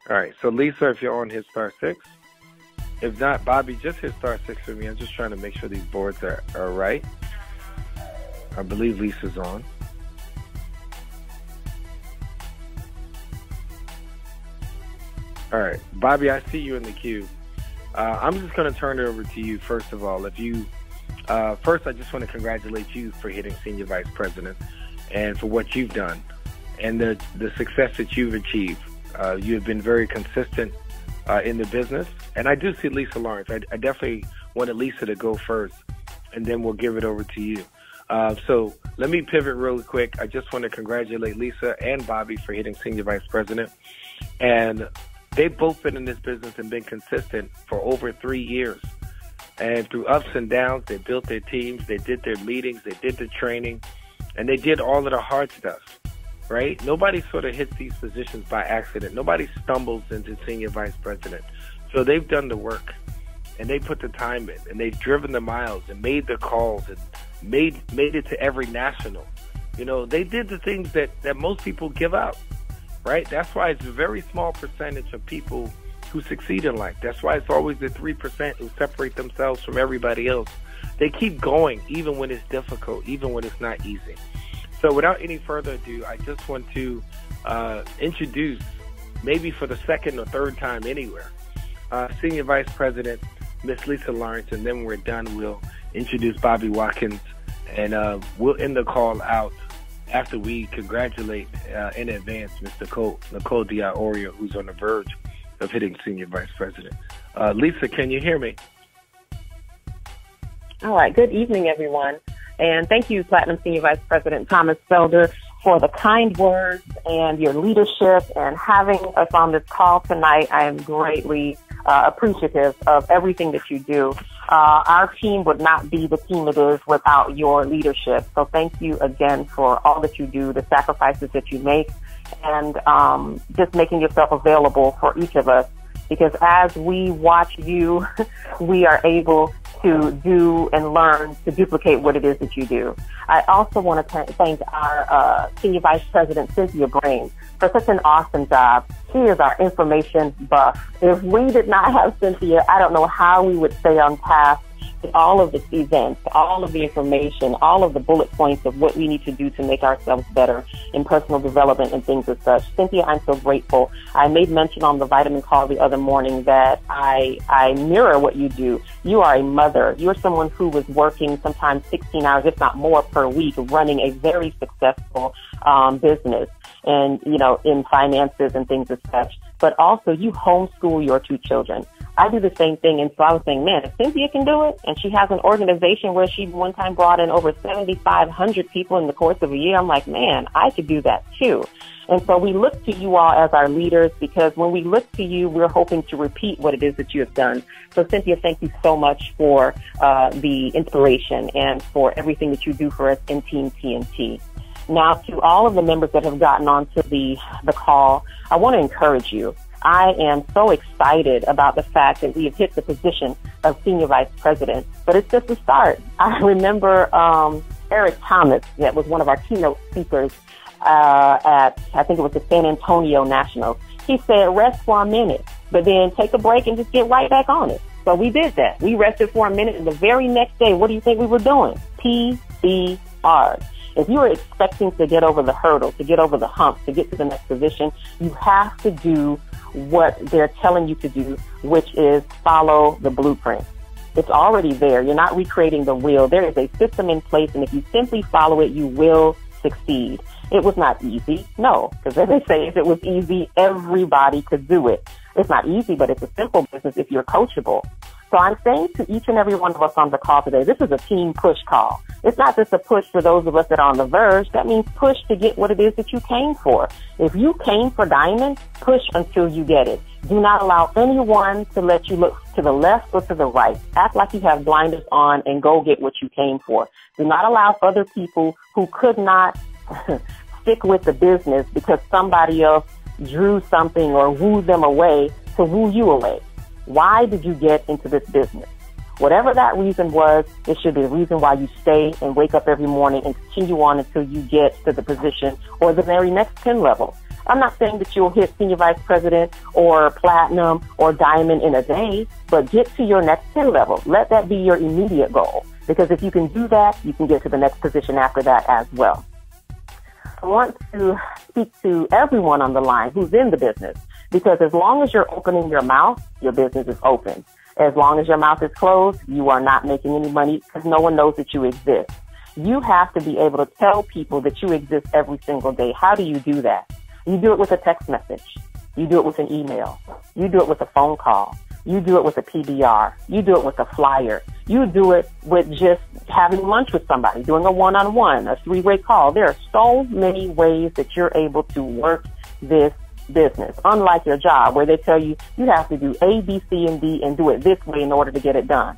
All right. So Lisa, if you're on, hit star six. If not, Bobby, just hit star six for me. I'm just trying to make sure these boards are right. I believe Lisa's on. All right. Bobby, I see you in the queue. I'm just going to turn it over to you, first of all. If you, first, I just want to congratulate you for hitting Senior Vice President and for what you've done and the success that you've achieved. You have been very consistent in the business. And I do see Lisa Lawrence. I definitely wanted Lisa to go first, and then we'll give it over to you. So let me pivot really quick. I just want to congratulate Lisa and Bobby for hitting Senior Vice President. And they've both been in this business and been consistent for over 3 years. And through ups and downs, they built their teams, they did their meetings, they did the training, and they did all of the hard stuff, right? Nobody sort of hits these positions by accident. Nobody stumbles into Senior Vice President. So they've done the work, and they put the time in, and they've driven the miles and made the calls and made it to every national. You know, they did the things that most people give up. Right? That's why it's a very small percentage of people who succeed in life. That's why it's always the 3% who separate themselves from everybody else. They keep going even when it's difficult, even when it's not easy. So without any further ado, I just want to introduce, maybe for the second or third time anywhere, Senior Vice President, Miss Lisa Lawrence, and then when we're done, we'll introduce Bobby Watkins, and we'll end the call out after we congratulate in advance Ms. Nicole DiIorio, who's on the verge of hitting Senior Vice President. Lisa, can you hear me? All right. Good evening, everyone. And thank you, Platinum Senior Vice President Thomas Felder, for the kind words and your leadership and having us on this call tonight. I am greatly appreciative of everything that you do. Our team would not be the team it is without your leadership. So thank you again for all that you do, the sacrifices that you make, and just making yourself available for each of us. Because as we watch you, we are able to do and learn to duplicate what it is that you do. I also want to thank our Senior Vice President, Cynthia Brame, for such an awesome job. She is our information buff. If we did not have Cynthia, I don't know how we would stay on task with all of the events, all of the information, all of the bullet points of what we need to do to make ourselves better in personal development and things as such. Cynthia, I'm so grateful. I made mention on the vitamin call the other morning that I mirror what you do. You are a mother. You're someone who was working sometimes 16 hours, if not more, per week, running a very successful business and, you know, in finances and things as such. But also you homeschool your 2 children. I do the same thing, and so I was saying, man, if Cynthia can do it, and she has an organization where she one time brought in over 7,500 people in the course of a year, I'm like, man, I could do that too. And so we look to you all as our leaders, because when we look to you, we're hoping to repeat what it is that you have done. So Cynthia, thank you so much for the inspiration and for everything that you do for us in Team TNT. Now, to all of the members that have gotten onto the call, I want to encourage you. I am so excited about the fact that we have hit the position of Senior Vice President, but it's just a start. I remember Eric Thomas, that was one of our keynote speakers at, I think it was the San Antonio Nationals. He said, rest for a minute, but then take a break and just get right back on it. So we did that. We rested for a minute, and the very next day, what do you think we were doing? PBR. If you are expecting to get over the hurdle, to get over the hump, to get to the next position, you have to do what they're telling you to do, which is follow the blueprint. It's already there. You're not recreating the wheel. There is a system in place, and if you simply follow it, you will succeed. It was not easy. No, because as they say, if it was easy, everybody could do it. It's not easy, but it's a simple business if you're coachable. So I'm saying to each and every one of us on the call today, this is a team push call. It's not just a push for those of us that are on the verge. That means push to get what it is that you came for. If you came for diamond, push until you get it. Do not allow anyone to let you look to the left or to the right. Act like you have blinders on and go get what you came for. Do not allow other people who could not stick with the business because somebody else drew something or wooed them away to woo you away. Why did you get into this business? Whatever that reason was, it should be the reason why you stay and wake up every morning and continue on until you get to the position or the very next 10 level. I'm not saying that you'll hit senior vice president or platinum or diamond in a day, but get to your next 10 level. Let that be your immediate goal, because if you can do that, you can get to the next position after that as well. I want to speak to everyone on the line who's in the business, because as long as you're opening your mouth, your business is open. As long as your mouth is closed, you are not making any money because no one knows that you exist. You have to be able to tell people that you exist every single day. How do you do that? You do it with a text message. You do it with an email. You do it with a phone call. You do it with a PBR. You do it with a flyer. You do it with just having lunch with somebody, doing a one-on-one, a three-way call. There are so many ways that you're able to work this business, unlike your job where they tell you you have to do A, B, C, and D and do it this way in order to get it done.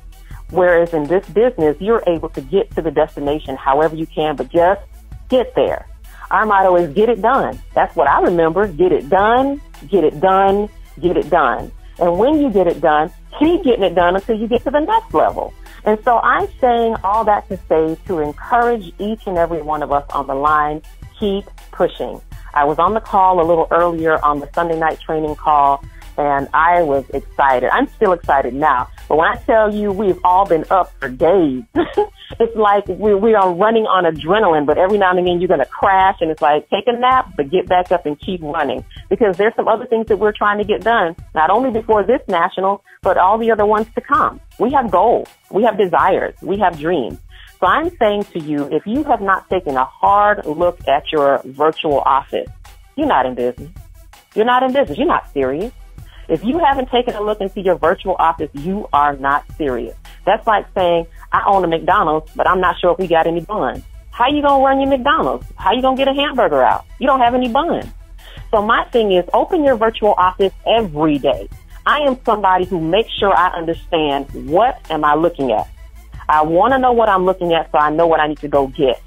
Whereas in this business, you're able to get to the destination however you can, but just get there. Our motto is get it done. That's what I remember. Get it done, get it done, get it done. And when you get it done, keep getting it done until you get to the next level. And so I'm saying all that to say to encourage each and every one of us on the line, keep pushing. I was on the call a little earlier on the Sunday night training call, and I was excited. I'm still excited now. But when I tell you we've all been up for days, it's like we are running on adrenaline, but every now and again you're going to crash, and it's like take a nap, but get back up and keep running. Because there's some other things that we're trying to get done, not only before this national, but all the other ones to come. We have goals. We have desires. We have dreams. So I'm saying to you, if you have not taken a hard look at your virtual office, you're not in business. You're not in business. You're not serious. If you haven't taken a look into your virtual office, you are not serious. That's like saying, I own a McDonald's, but I'm not sure if we got any buns. How you going to run your McDonald's? How you going to get a hamburger out? You don't have any buns. So my thing is, open your virtual office every day. I am somebody who makes sure I understand what am I looking at. I want to know what I'm looking at so I know what I need to go get.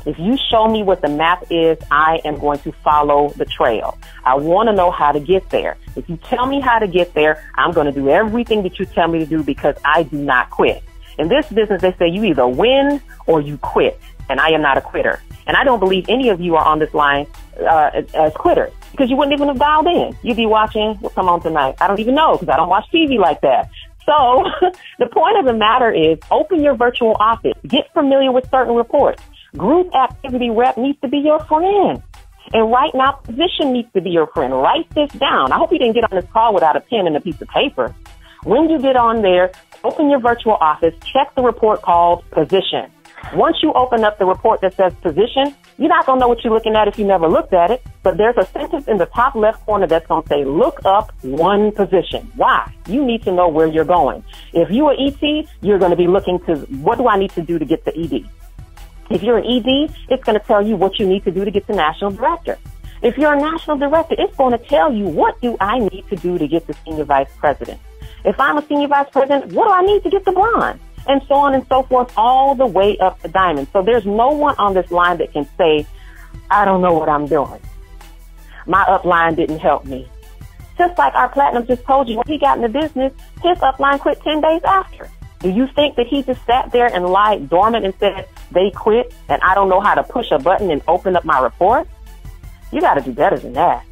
If you show me what the map is, I am going to follow the trail. I want to know how to get there. If you tell me how to get there, I'm going to do everything that you tell me to do because I do not quit. In this business, they say you either win or you quit, and I am not a quitter. And I don't believe any of you are on this line as quitters because you wouldn't even have dialed in. You'd be watching what's come on tonight. I don't even know because I don't watch TV like that. So the point of the matter is open your virtual office. Get familiar with certain reports. Group activity rep needs to be your friend. And right now, position needs to be your friend. Write this down. I hope you didn't get on this call without a pen and a piece of paper. When you get on there, open your virtual office, check the report called position. Once you open up the report that says position, you're not going to know what you're looking at if you never looked at it, but there's a sentence in the top left corner that's going to say, look up one position. Why? You need to know where you're going. If you're an ET, you're going to be looking to, what do I need to do to get to ED? If you're an ED, it's going to tell you what you need to do to get to national director. If you're a national director, it's going to tell you what do I need to do to get to senior vice president. If I'm a senior vice president, what do I need to get to bronze? And so on and so forth, all the way up to diamond. So there's no one on this line that can say, I don't know what I'm doing. My upline didn't help me. Just like our platinum just told you, when he got in the business, his upline quit 10 days after. Do you think that he just sat there and lied dormant and said, they quit and I don't know how to push a button and open up my report? You got to do better than that.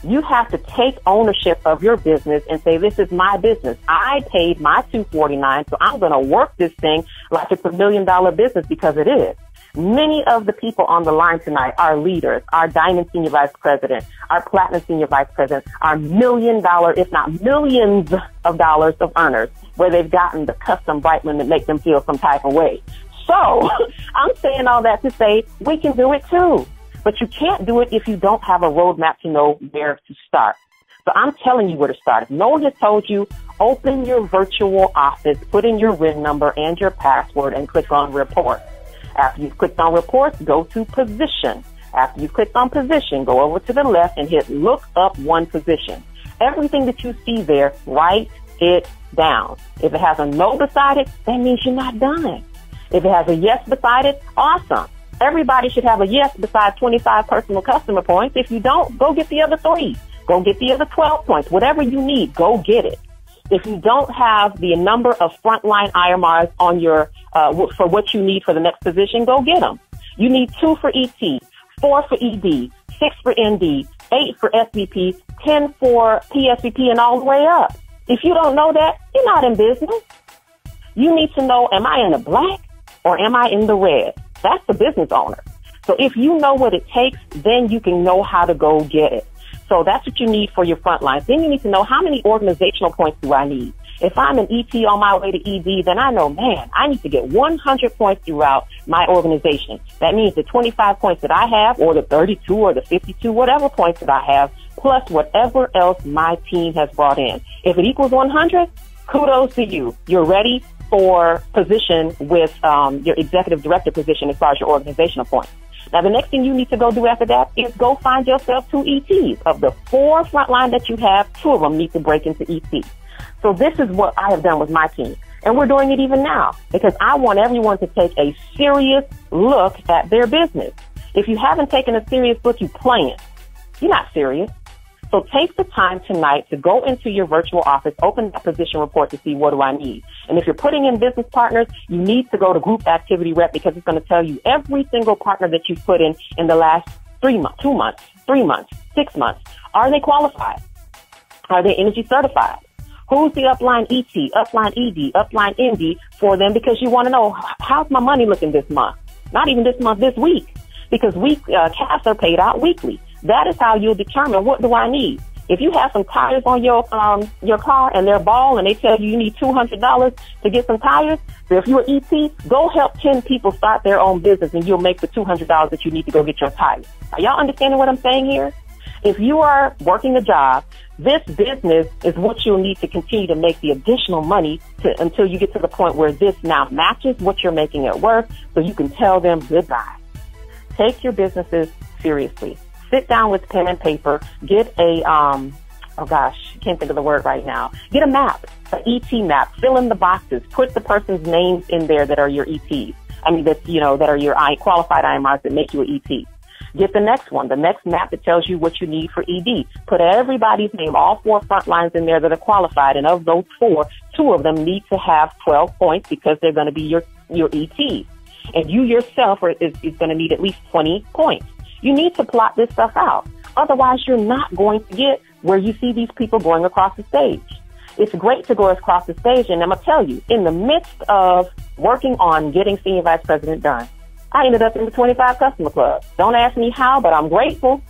You have to take ownership of your business and say, this is my business. I paid my $249, so I'm going to work this thing like it's $1 million business because it is. Many of the people on the line tonight are leaders, our diamond senior vice president, our platinum senior vice president, our $1 million, if not millions of dollars of earners, where they've gotten the custom Brightman that make them feel some type of way. So I'm saying all that to say we can do it too. But you can't do it if you don't have a roadmap to know where to start. So I'm telling you where to start. If no one has told you, open your virtual office, put in your RIN number and your password, and click on report. After you've clicked on reports, go to position. After you've clicked on position, go over to the left and hit look up one position. Everything that you see there, write it down. If it has a no beside it, that means you're not done. If it has a yes beside it, awesome. Everybody should have a yes besides 25 personal customer points. If you don't, go get the other 3. Go get the other 12 points. Whatever you need, go get it. If you don't have the number of frontline IMRs on your, for what you need for the next position, go get them. You need 2 for ET, 4 for ED, 6 for ND, 8 for SVP, 10 for PSVP, and all the way up. If you don't know that, you're not in business. You need to know, am I in the black or am I in the red? That's the business owner. So if you know what it takes, then you can know how to go get it. So that's what you need for your front lines. Then you need to know, how many organizational points do I need? If I'm an ET on my way to ED, then I know, man, I need to get 100 points throughout my organization. That means the 25 points that I have, or the 32 or the 52, whatever points that I have, plus whatever else my team has brought in. If it equals 100, kudos to you. You're ready for position with your executive director position as far as your organizational points. Now, the next thing you need to go do after that is go find yourself 2 ETs. Of the 4 frontline that you have, 2 of them need to break into ET. So this is what I have done with my team. And we're doing it even now because I want everyone to take a serious look at their business. If you haven't taken a serious look, you're playing. You're not serious. So take the time tonight to go into your virtual office, open that position report to see what do I need. And if you're putting in business partners, you need to go to group activity rep because it's going to tell you every single partner that you've put in the last 3 months, 2 months, 3 months, 6 months. Are they qualified? Are they energy certified? Who's the upline ET, upline ED, upline ND for them? Because you want to know, how's my money looking this month? Not even this month, this week. Because cash are paid out weekly. That is how you'll determine, what do I need? If you have some tires on your car and they're bald and they tell you need $200 to get some tires, so if you're an ET, go help 10 people start their own business and you'll make the $200 that you need to go get your tires. Are y'all understanding what I'm saying here? If you are working a job, this business is what you'll need to continue to make the additional money until you get to the point where this now matches what you're making at work, so you can tell them goodbye. Take your businesses seriously. Sit down with pen and paper. Get a, can't think of the word right now. Get a map, an ET map. Fill in the boxes. Put the person's names in there that are your ETs. That are your qualified IMRs that make you an ET. Get the next one, the next map that tells you what you need for ED. Put everybody's name, all 4 front lines in there that are qualified. And of those 4, 2 of them need to have 12 points because they're going to be your ETs. And you yourself is going to need at least 20 points. You need to plot this stuff out. Otherwise, you're not going to get where you see these people going across the stage. It's great to go across the stage, and I'm going to tell you, in the midst of working on getting Senior Vice President done, I ended up in the 25 Customer Club. Don't ask me how, but I'm grateful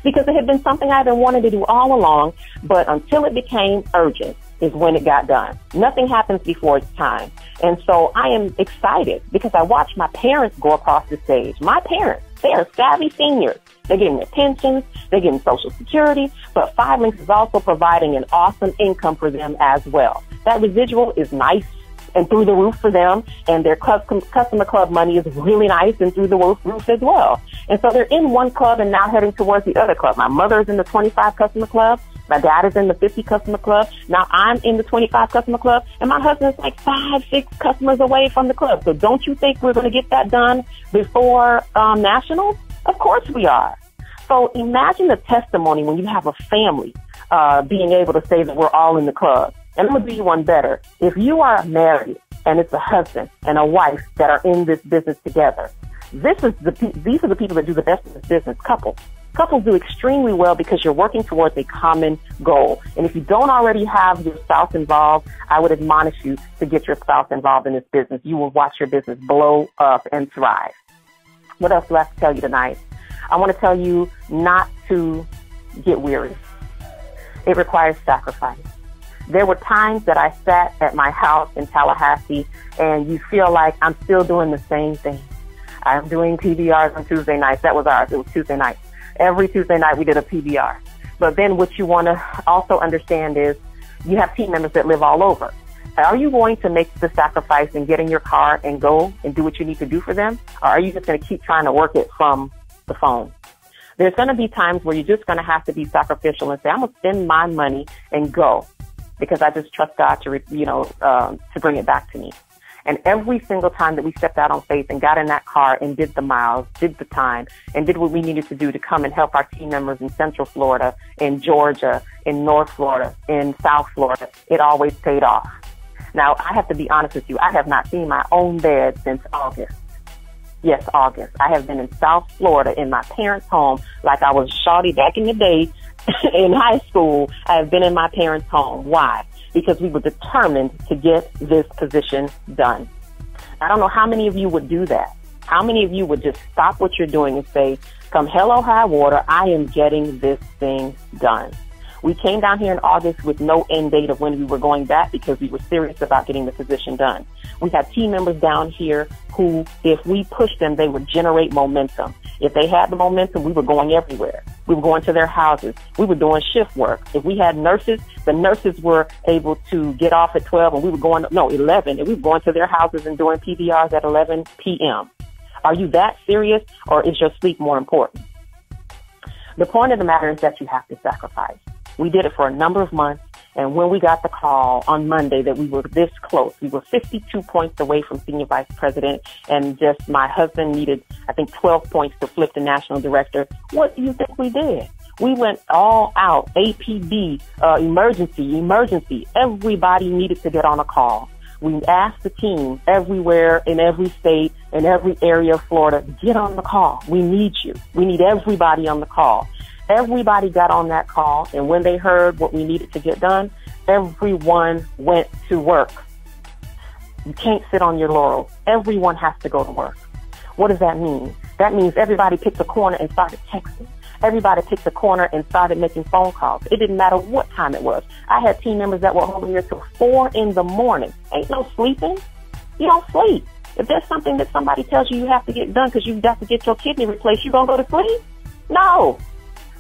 because it had been something I've been wanting to do all along, but until it became urgent is when it got done. Nothing happens before it's time. And so I am excited because I watched my parents go across the stage. My parents, they are savvy seniors. They're getting their pensions, they're getting Social Security, but 5 Links is also providing an awesome income for them as well. That residual is nice and through the roof for them, and their customer club money is really nice and through the roof as well. And so they're in one club and now heading towards the other club. My mother is in the 25 Customer Club. My dad is in the 50 Customer Club. Now I'm in the 25 Customer Club, and my husband's like 5, 6 customers away from the club. So don't you think we're going to get that done before nationals? Of course we are. So imagine the testimony when you have a family being able to say that we're all in the club. And I'm going to do you one better. If you are married and it's a husband and a wife that are in this business together, these are the people that do the best in this business, couples. Couples do extremely well because you're working towards a common goal. And if you don't already have your spouse involved, I would admonish you to get your spouse involved in this business. You will watch your business blow up and thrive. What else do I have to tell you tonight? I want to tell you not to get weary. It requires sacrifice. There were times that I sat at my house in Tallahassee and you feel like I'm still doing the same thing. I'm doing PBRs on Tuesday nights. That was ours. It was Tuesday nights. Every Tuesday night we did a PBR. But then what you want to also understand is you have team members that live all over. Are you going to make the sacrifice and get in your car and go and do what you need to do for them? Or are you just going to keep trying to work it from the phone? There's going to be times where you're just going to have to be sacrificial and say, I'm going to spend my money and go because I just trust God to bring it back to me. And every single time that we stepped out on faith and got in that car and did the miles, did the time, and did what we needed to do to come and help our team members in Central Florida, in Georgia, in North Florida, in South Florida, it always paid off. Now, I have to be honest with you. I have not seen my own bed since August. Yes, August. I have been in South Florida in my parents' home like I was shawty back in the day in high school. I have been in my parents' home. Why? Because we were determined to get this position done. I don't know how many of you would do that. How many of you would just stop what you're doing and say, come hell or high water, I am getting this thing done. We came down here in August with no end date of when we were going back because we were serious about getting the position done. We had team members down here who, if we pushed them, they would generate momentum. If they had the momentum, we were going everywhere. We were going to their houses. We were doing shift work. If we had nurses, the nurses were able to get off at 12 and we were going, 11, and we were going to their houses and doing PBRs at 11 p.m. Are you that serious, or is your sleep more important? The point of the matter is that you have to sacrifice. We did it for a number of months, and when we got the call on Monday that we were this close, we were 52 points away from senior vice president, and just my husband needed, I think, 12 points to flip the national director. What do you think we did? We went all out, APB, emergency. Everybody needed to get on a call. We asked the team everywhere, in every state, in every area of Florida, get on the call. We need you. We need everybody on the call. Everybody got on that call, and when they heard what we needed to get done, everyone went to work. You can't sit on your laurels. Everyone has to go to work. What does that mean? That means everybody picked a corner and started texting. Everybody picked a corner and started making phone calls. It didn't matter what time it was. I had team members that were over here till 4 a.m. Ain't no sleeping. You don't sleep. If there's something that somebody tells you have to get done because you've got to get your kidney replaced, you gonna go to sleep? No.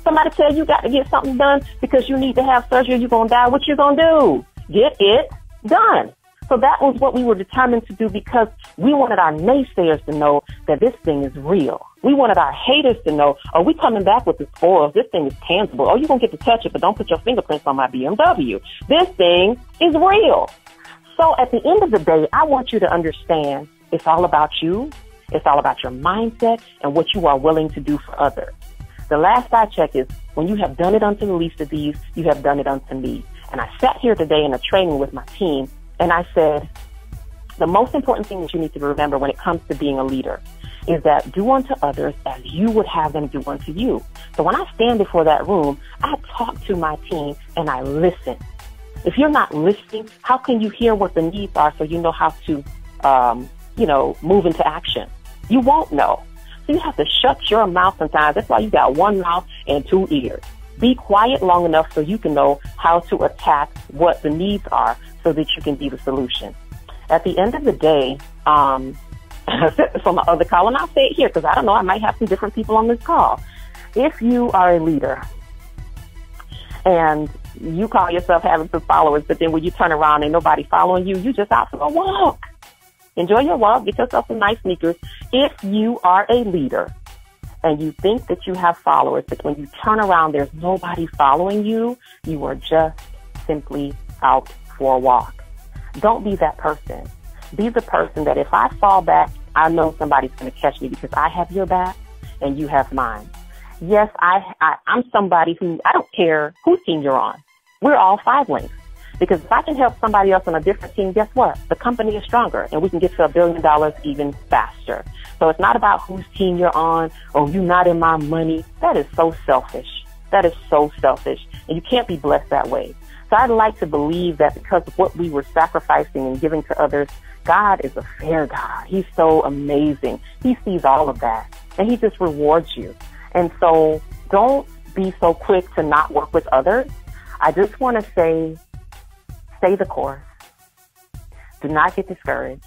Somebody tell you got to get something done because you need to have surgery, you're gonna die. What you gonna do? Get it done. So that was what we were determined to do because we wanted our naysayers to know that this thing is real. We wanted our haters to know, are we coming back with the spoils? This thing is tangible. Oh, you're going to get to touch it, but don't put your fingerprints on my BMW. This thing is real. So at the end of the day, I want you to understand it's all about you. It's all about your mindset and what you are willing to do for others. The last I check is when you have done it unto the least of these, you have done it unto me. And I sat here today in a training with my team, and I said, the most important thing that you need to remember when it comes to being a leader is that do unto others as you would have them do unto you. So when I stand before that room, I talk to my team and I listen. If you're not listening, how can you hear what the needs are so you know how to, move into action? You won't know. So you have to shut your mouth sometimes. That's why you got one mouth and two ears. Be quiet long enough so you can know how to attack what the needs are so that you can be the solution. At the end of the day, from my other call, and I'll say it here because I don't know, I might have some different people on this call. If you are a leader and you call yourself having some followers, but then when you turn around and nobody following you, you just out for a walk. Enjoy your walk. Get yourself some nice sneakers. If you are a leader and you think that you have followers, but when you turn around, there's nobody following you, you are just simply out for a walk. Don't be that person. Be the person that if I fall back, I know somebody's going to catch me because I have your back and you have mine. Yes, I'm somebody who, I don't care whose team you're on. We're all 5 links. Because if I can help somebody else on a different team, guess what? The company is stronger and we can get to $1 billion even faster. So it's not about whose team you're on or you not in my money. That is so selfish. That is so selfish. And you can't be blessed that way. So I'd like to believe that because of what we were sacrificing and giving to others, God is a fair God. He's so amazing. He sees all of that and he just rewards you. And so don't be so quick to not work with others. I just want to say, stay the course. Do not get discouraged.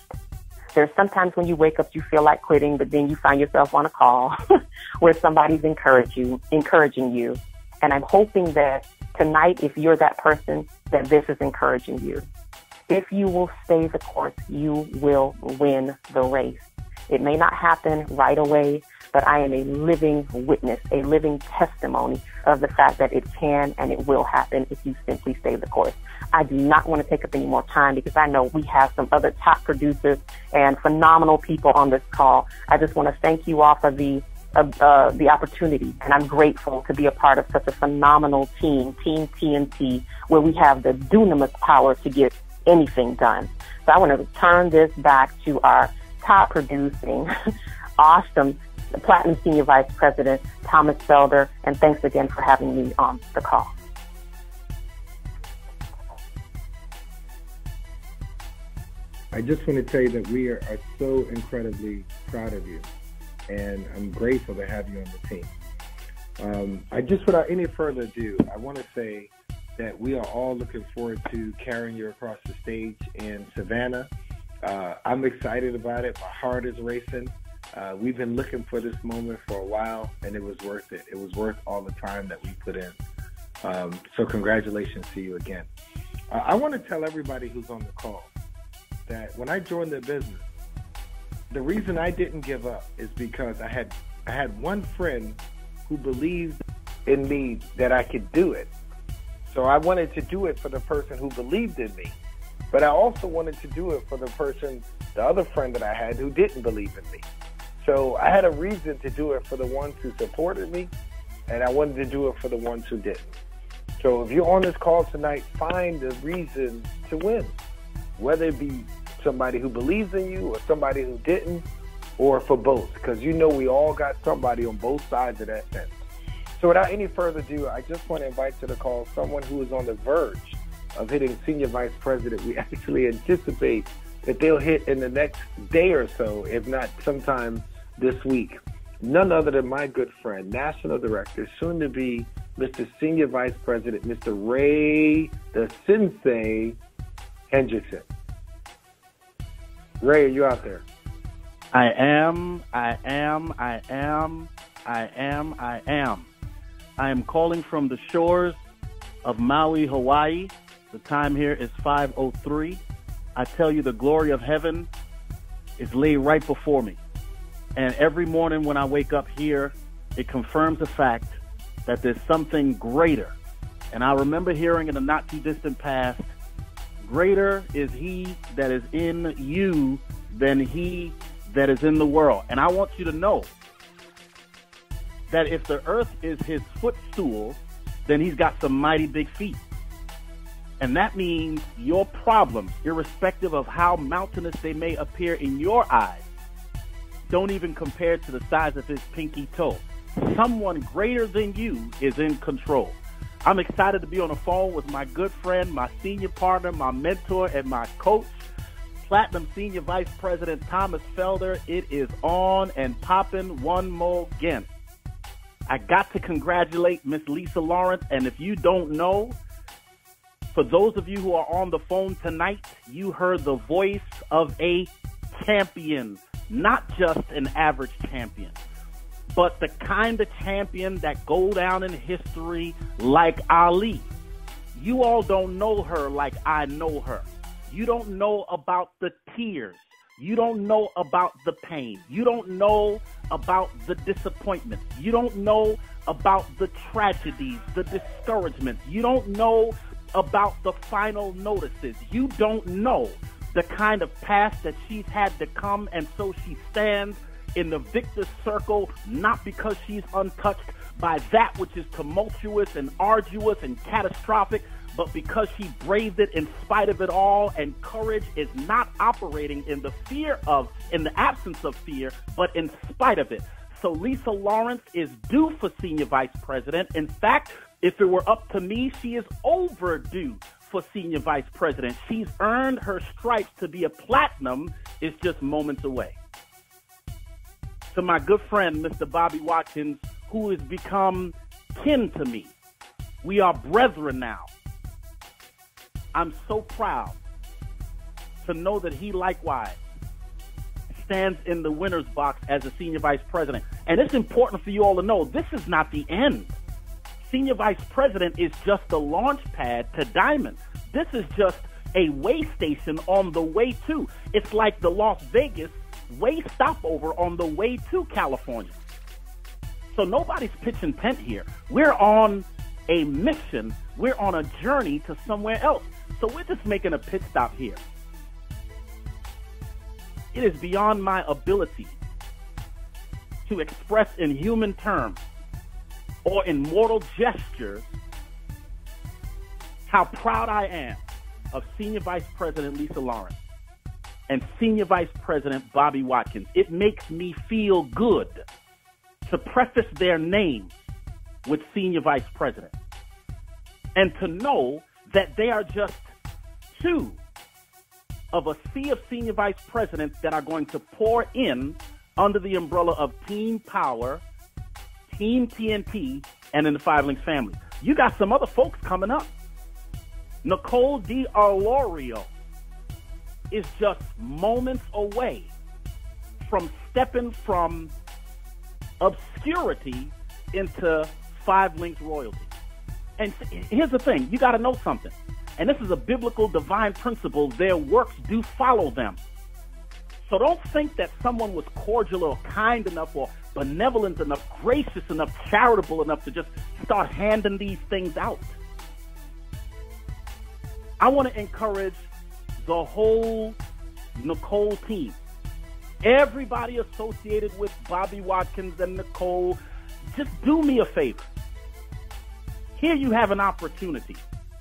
There's sometimes when you wake up, you feel like quitting, but then you find yourself on a call where somebody's encouraging you. And I'm hoping that tonight, if you're that person, that this is encouraging you. If you will stay the course, you will win the race. It may not happen right away, but I am a living witness, a living testimony of the fact that it can and it will happen if you simply stay the course. I do not want to take up any more time because I know we have some other top producers and phenomenal people on this call. I just want to thank you all for the opportunity, and I'm grateful to be a part of such a phenomenal team, Team TNT, where we have the dunamis power to get anything done. So I want to turn this back to our top producing awesome Platinum Senior Vice President Thomas Felder, and thanks again for having me on the call. I just want to tell you that we are so incredibly proud of you, and I'm grateful to have you on the team. Without any further ado, I want to say that we are all looking forward to carrying you across the stage in Savannah. I'm excited about it. My heart is racing. We've been looking for this moment for a while, and it was worth it. It was worth all the time that we put in. So congratulations to you again. I want to tell everybody who's on the call that when I joined the business, the reason I didn't give up is because I had one friend who believed in me that I could do it. So I wanted to do it for the person who believed in me. But I also wanted to do it for the other friend that I had who didn't believe in me. So I had a reason to do it for the ones who supported me, and I wanted to do it for the ones who didn't. So if you're on this call tonight, find a reason to win, whether it be somebody who believes in you or somebody who didn't, or for both, because you know we all got somebody on both sides of that fence. So without any further ado, I just want to invite to the call someone who is on the verge of hitting Senior Vice President. We actually anticipate that they'll hit in the next day or so, if not sometime this week. None other than my good friend, National Director, soon to be Mr. Senior Vice President, Mr. Ray the Sensei Hendrickson. Ray, are you out there? I am. I am calling from the shores of Maui, Hawaii. The time here is 5:03. I tell you, the glory of heaven is laid right before me. And every morning when I wake up here, it confirms the fact that there's something greater. And I remember hearing in the not too distant past, greater is he that is in you than he that is in the world. And I want you to know that if the earth is his footstool, then he's got some mighty big feet. And that means your problems, irrespective of how mountainous they may appear in your eyes, don't even compare to the size of his pinky toe. Someone greater than you is in control. I'm excited to be on the phone with my good friend, my senior partner, my mentor, and my coach, Platinum Senior Vice President Thomas Felder. It is on and popping one more again. I got to congratulate Miss Lisa Lawrence, and if you don't know, for those of you who are on the phone tonight, you heard the voice of a champion, not just an average champion, but the kind of champion that go down in history like Ali. You all don't know her like I know her. You don't know about the tears. You don't know about the pain. You don't know about the disappointment. You don't know about the tragedies, the discouragements. You don't know about the final notices. You don't know the kind of past that she's had to come, and so she stands in the victor's circle, not because she's untouched by that which is tumultuous and arduous and catastrophic, but because she braved it in spite of it all. And courage is not operating in the absence of fear, but in spite of it. So Lisa Lawrence is due for Senior Vice President. In fact, if it were up to me, she is overdue for Senior Vice President. She's earned her stripes to be a platinum. It's just moments away. To my good friend, Mr. Bobby Watkins, who has become kin to me. We are brethren now. I'm so proud to know that he likewise stands in the winner's box as a Senior Vice President. And it's important for you all to know this is not the end. Senior Vice President is just the launch pad to Diamond. This is just a way station on the way to. It's like the Las Vegas way stopover on the way to California. So nobody's pitching tent here. We're on a mission. We're on a journey to somewhere else. So we're just making a pit stop here. It is beyond my ability to express in human terms or in mortal gestures how proud I am of Senior Vice President Lisa Lawrence. and Senior Vice President Bobby Watkins. It makes me feel good to preface their names with Senior Vice President and to know that they are just two of a sea of Senior Vice Presidents that are going to pour in under the umbrella of Team Power, Team TNT, and in the Five Links family. You got some other folks coming up. Nicole DiIorio is just moments away from stepping from obscurity into Five Links royalty. And here's the thing, you got to know something. And this is a biblical divine principle. Their works do follow them. So don't think that someone was cordial or kind enough or benevolent enough, gracious enough, charitable enough to just start handing these things out. I want to encourage the whole Nicole team, everybody associated with Bobby Watkins and Nicole, just do me a favor. Here you have an opportunity.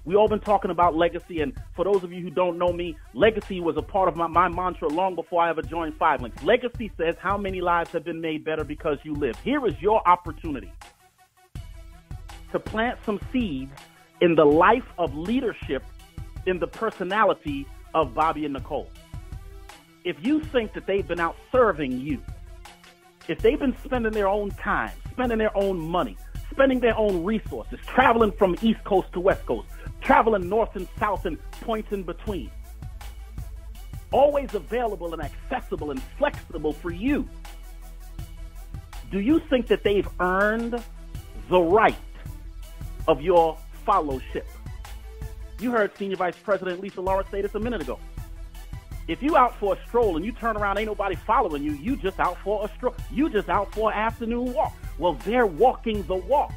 We all been talking about legacy, and for those of you who don't know me, legacy was a part of my mantra long before I ever joined Five Links. Legacy says how many lives have been made better because you live. Here is your opportunity to plant some seeds in the life of leadership, in the personality of Bobby and Nicole. If you think that they've been out serving you, if they've been spending their own time, spending their own money, spending their own resources, traveling from East Coast to West Coast, traveling north and south and points in between, always available and accessible and flexible for you, do you think that they've earned the right of your fellowship? You heard Senior Vice President Lisa Lawrence say this a minute ago. If you out for a stroll and you turn around, ain't nobody following you, you just out for a stroll. You just out for an afternoon walk. Well, they're walking the walk.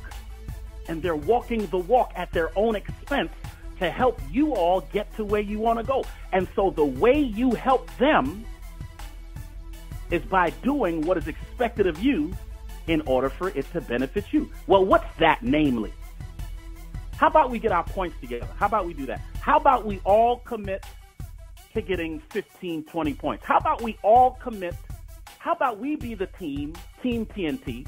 And they're walking the walk at their own expense to help you all get to where you want to go. And so the way you help them is by doing what is expected of you in order for it to benefit you. Well, what's that, namely? How about we get our points together? How about we do that? How about we all commit to getting 15, 20 points? How about we all commit? How about we be the team TNT,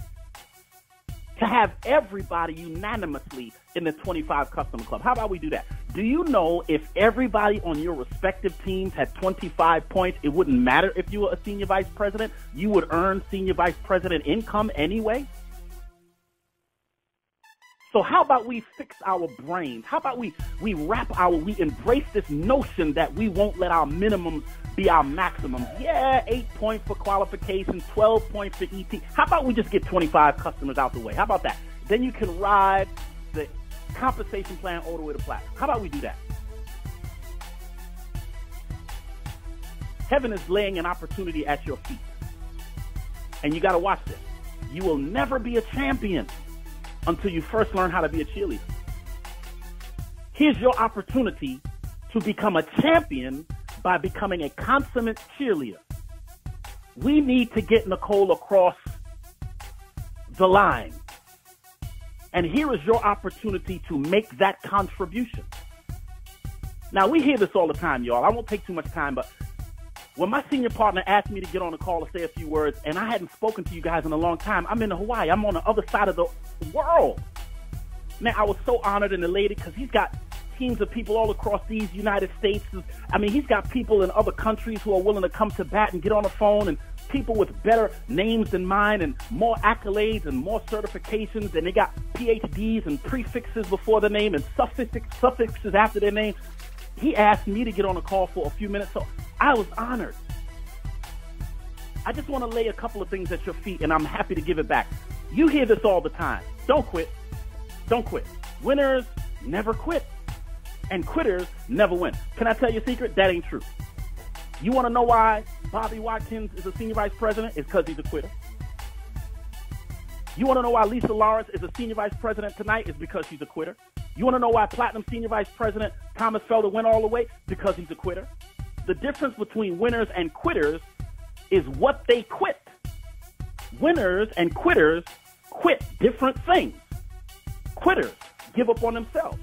to have everybody unanimously in the 25 customer club? How about we do that? Do you know if everybody on your respective teams had 25 points, it wouldn't matter if you were a senior vice president? You would earn senior vice president income anyway? So how about we fix our brains? How about we embrace this notion that we won't let our minimums be our maximum? Yeah, 8 points for qualification, 12 points for ET. How about we just get 25 customers out the way? How about that? Then you can ride the compensation plan all the way to platinum. How about we do that? Heaven is laying an opportunity at your feet. And you got to watch this. You will never be a champion until you first learn how to be a cheerleader. Here's your opportunity to become a champion by becoming a consummate cheerleader. We need to get Nicole across the line. And here is your opportunity to make that contribution. Now, we hear this all the time, y'all. I won't take too much time, but when my senior partner asked me to get on the call to say a few words, and I hadn't spoken to you guys in a long time, I'm in Hawaii. I'm on the other side of the world. Man, I was so honored and elated because he's got teams of people all across these United States. I mean, he's got people in other countries who are willing to come to bat and get on the phone, and people with better names than mine and more accolades and more certifications, and they got PhDs and prefixes before their name and suffixes after their name. He asked me to get on a call for a few minutes, so I was honored. I just want to lay a couple of things at your feet, and I'm happy to give it back. You hear this all the time. Don't quit. Don't quit. Winners never quit, and quitters never win. Can I tell you a secret? That ain't true. You want to know why Bobby Watkins is a senior vice president? It's because he's a quitter. You want to know why Lisa Lawrence is a senior vice president tonight? It's because she's a quitter. You want to know why Platinum Senior Vice President Thomas Felder went all the way? Because he's a quitter. The difference between winners and quitters is what they quit. Winners and quitters quit different things. Quitters give up on themselves.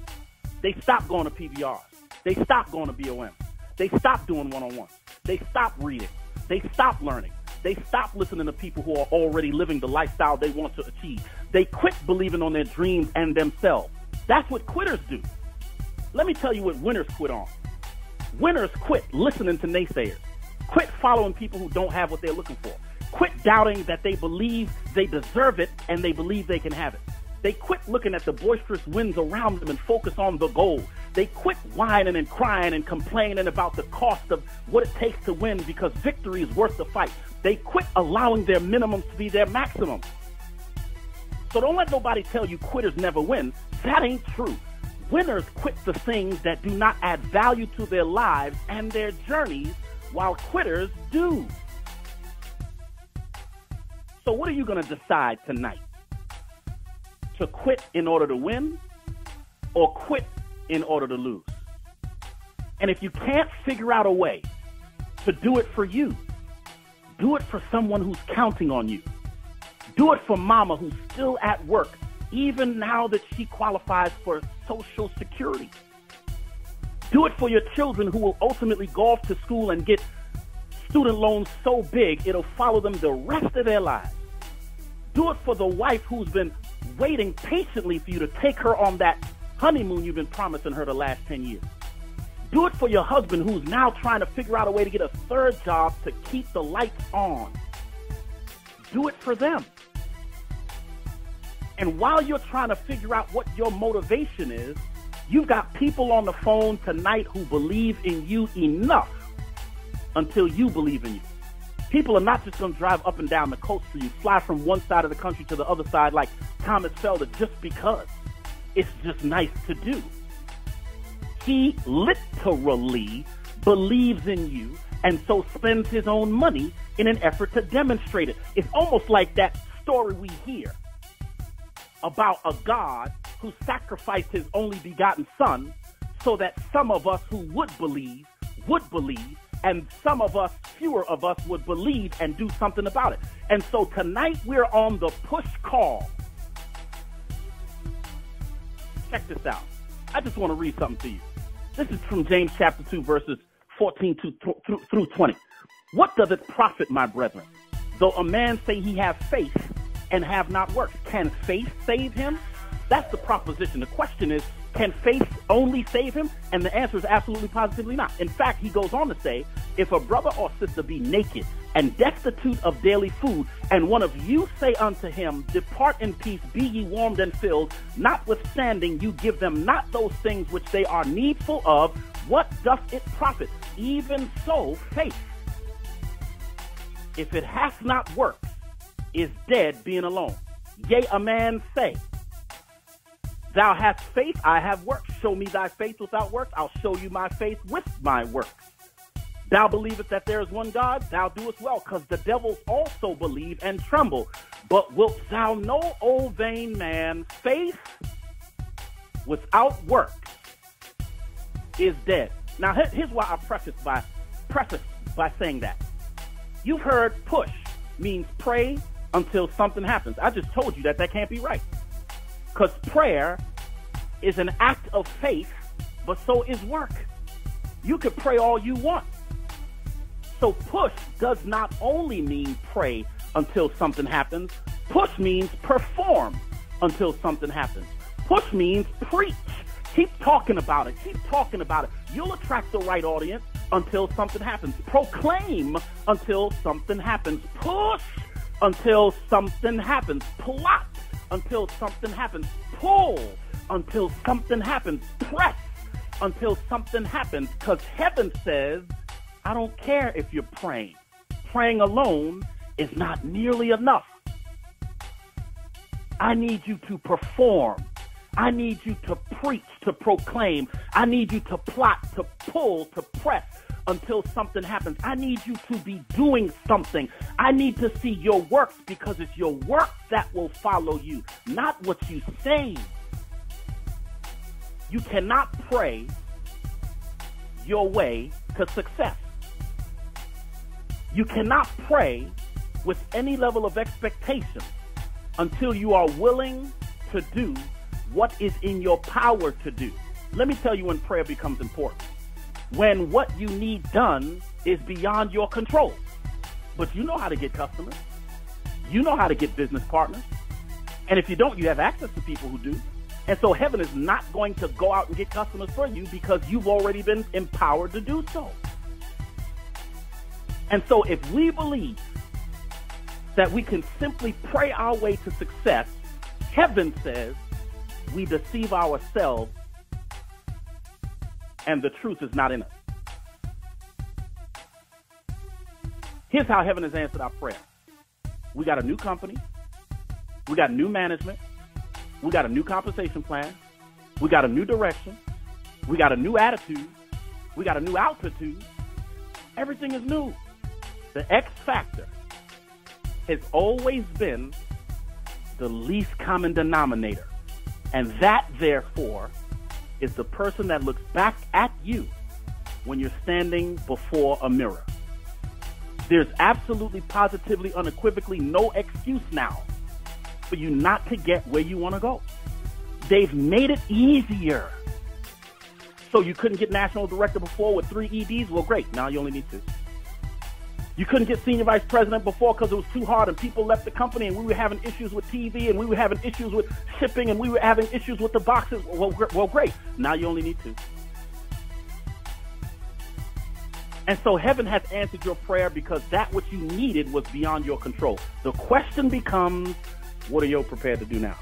They stop going to PBRs. They stop going to BOM. They stop doing one-on-ones. They stop reading. They stop learning. They stop listening to people who are already living the lifestyle they want to achieve. They quit believing on their dreams and themselves. That's what quitters do. Let me tell you what winners quit on. Winners quit listening to naysayers. Quit following people who don't have what they're looking for. Quit doubting that they believe they deserve it and they believe they can have it. They quit looking at the boisterous winds around them and focus on the goal. They quit whining and crying and complaining about the cost of what it takes to win because victory is worth the fight. They quit allowing their minimums to be their maximum. So don't let nobody tell you quitters never win. That ain't true. Winners quit the things that do not add value to their lives and their journeys, while quitters do. So what are you going to decide tonight? To quit in order to win or quit in order to lose? And if you can't figure out a way to do it for you, do it for someone who's counting on you. Do it for mama who's still at work, even now that she qualifies for Social Security. Do it for your children who will ultimately go off to school and get student loans so big it'll follow them the rest of their lives. Do it for the wife who's been waiting patiently for you to take her on that honeymoon you've been promising her the last 10 years. Do it for your husband who's now trying to figure out a way to get a third job to keep the lights on. Do it for them. And while you're trying to figure out what your motivation is, you've got people on the phone tonight who believe in you enough until you believe in you. People are not just going to drive up and down the coast for you, fly from one side of the country to the other side like Thomas Felder just because. It's just nice to do. He literally believes in you and so spends his own money in an effort to demonstrate it. It's almost like that story we hear about a God who sacrificed his only begotten son so that some of us who would believe, and some of us, fewer of us, would believe and do something about it. And so tonight we're on the push call. Check this out. I just want to read something to you. This is from James chapter 2, verses 14 through 20. What does it profit, my brethren, though a man say he have faith and have not works? Can faith save him? That's the proposition. The question is, can faith only save him? And the answer is absolutely positively not. In fact, he goes on to say, if a brother or sister be naked and destitute of daily food, and one of you say unto him, depart in peace, be ye warmed and filled, notwithstanding you give them not those things which they are needful of, what doth it profit? Even so, faith, if it hath not works, is dead being alone. Yea, a man say, thou hast faith, I have works. Show me thy faith without works, I'll show you my faith with my works. Thou believest that there is one God, thou doest well, because the devils also believe and tremble. But wilt thou know, O vain man, faith without works is dead. Now, here's why I preface by saying that. You've heard push means pray until something happens. I just told you that can't be right. Because prayer is an act of faith, but so is work. You could pray all you want. So push does not only mean pray until something happens. Push means perform until something happens. Push means preach. Keep talking about it. Keep talking about it. You'll attract the right audience until something happens. Proclaim until something happens. Push until something happens. Plot until something happens. Pull until something happens. Press until something happens. Because heaven says, I don't care if you're praying. Praying alone is not nearly enough. I need you to perform. I need you to preach, to proclaim. I need you to plot, to pull, to press until something happens. I need you to be doing something. I need to see your works, because it's your work that will follow you, not what you say. You cannot pray your way to success. You cannot pray with any level of expectation until you are willing to do what is in your power to do. Let me tell you when prayer becomes important. When what you need done is beyond your control. But you know how to get customers. You know how to get business partners. And if you don't, you have access to people who do. And so heaven is not going to go out and get customers for you because you've already been empowered to do so. And so if we believe that we can simply pray our way to success, heaven says we deceive ourselves and the truth is not in us. Here's how heaven has answered our prayer. We got a new company. We got new management. We got a new compensation plan. We got a new direction. We got a new attitude. We got a new altitude. Everything is new. The X factor has always been the least common denominator. And that, therefore, is the person that looks back at you when you're standing before a mirror. There's absolutely, positively, unequivocally no excuse now for you not to get where you want to go. They've made it easier. So you couldn't get national director before with 3 EDs? Well, great. Now you only need 2. You couldn't get senior vice president before because it was too hard and people left the company and we were having issues with TV and we were having issues with shipping and we were having issues with the boxes. Well, great. Now you only need 2. And so heaven has answered your prayer because that which you needed was beyond your control. The question becomes, what are you prepared to do now?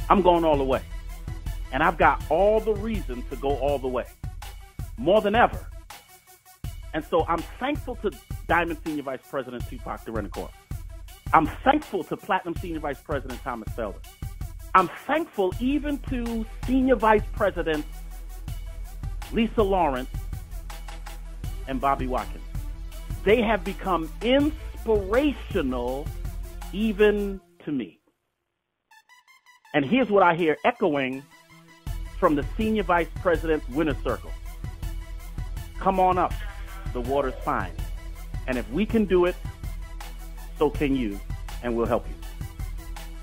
I'm going all the way. And I've got all the reason to go all the way. More than ever. And so I'm thankful to Diamond Senior Vice President Tupac DiIorio. I'm thankful to Platinum Senior Vice President Thomas Felder. I'm thankful even to Senior Vice President Lisa Lawrence and Bobby Watkins. They have become inspirational even to me. And here's what I hear echoing from the Senior Vice President's winner's circle. Come on up. The water's fine. And if we can do it, so can you, and we'll help you.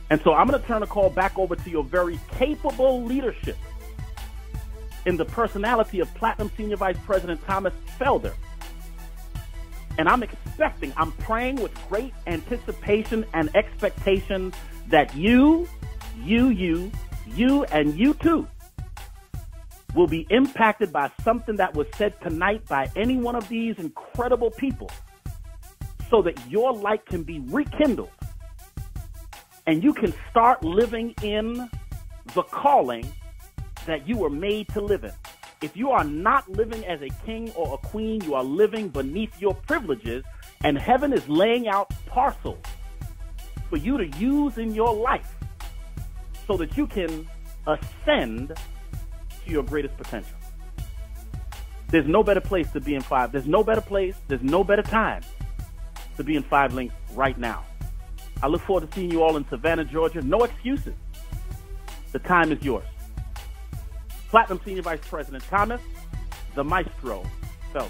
And so I'm going to turn the call back over to your very capable leadership in the personality of Platinum Senior Vice President Thomas Felder. And I'm praying with great anticipation and expectation that you, and you too will be impacted by something that was said tonight by any one of these incredible people so that your light can be rekindled and you can start living in the calling that you were made to live in. If you are not living as a king or a queen, you are living beneath your privileges, and heaven is laying out parcels for you to use in your life so that you can ascend to your greatest potential. There's no better place to be in 5. There's no better place. There's no better time to be in 5 Links right now. I look forward to seeing you all in Savannah, Georgia. No excuses. The time is yours. Platinum Senior Vice President Thomas, the Maestro Felder.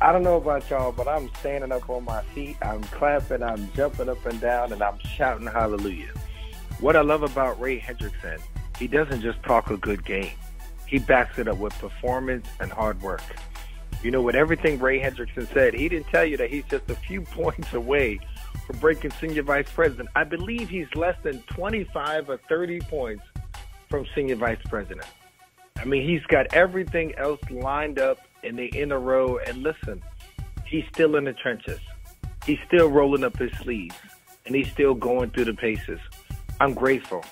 I don't know about y'all, but I'm standing up on my feet. I'm clapping. I'm jumping up and down, and I'm shouting hallelujah. What I love about Ray Hendrickson, he doesn't just talk a good game. He backs it up with performance and hard work. You know, with everything Ray Hendrickson said, he didn't tell you that he's just a few points away from breaking Senior Vice President. I believe he's less than 25 or 30 points from Senior Vice President. I mean, he's got everything else lined up in a row. And listen, he's still in the trenches. He's still rolling up his sleeves, and he's still going through the paces. I'm grateful.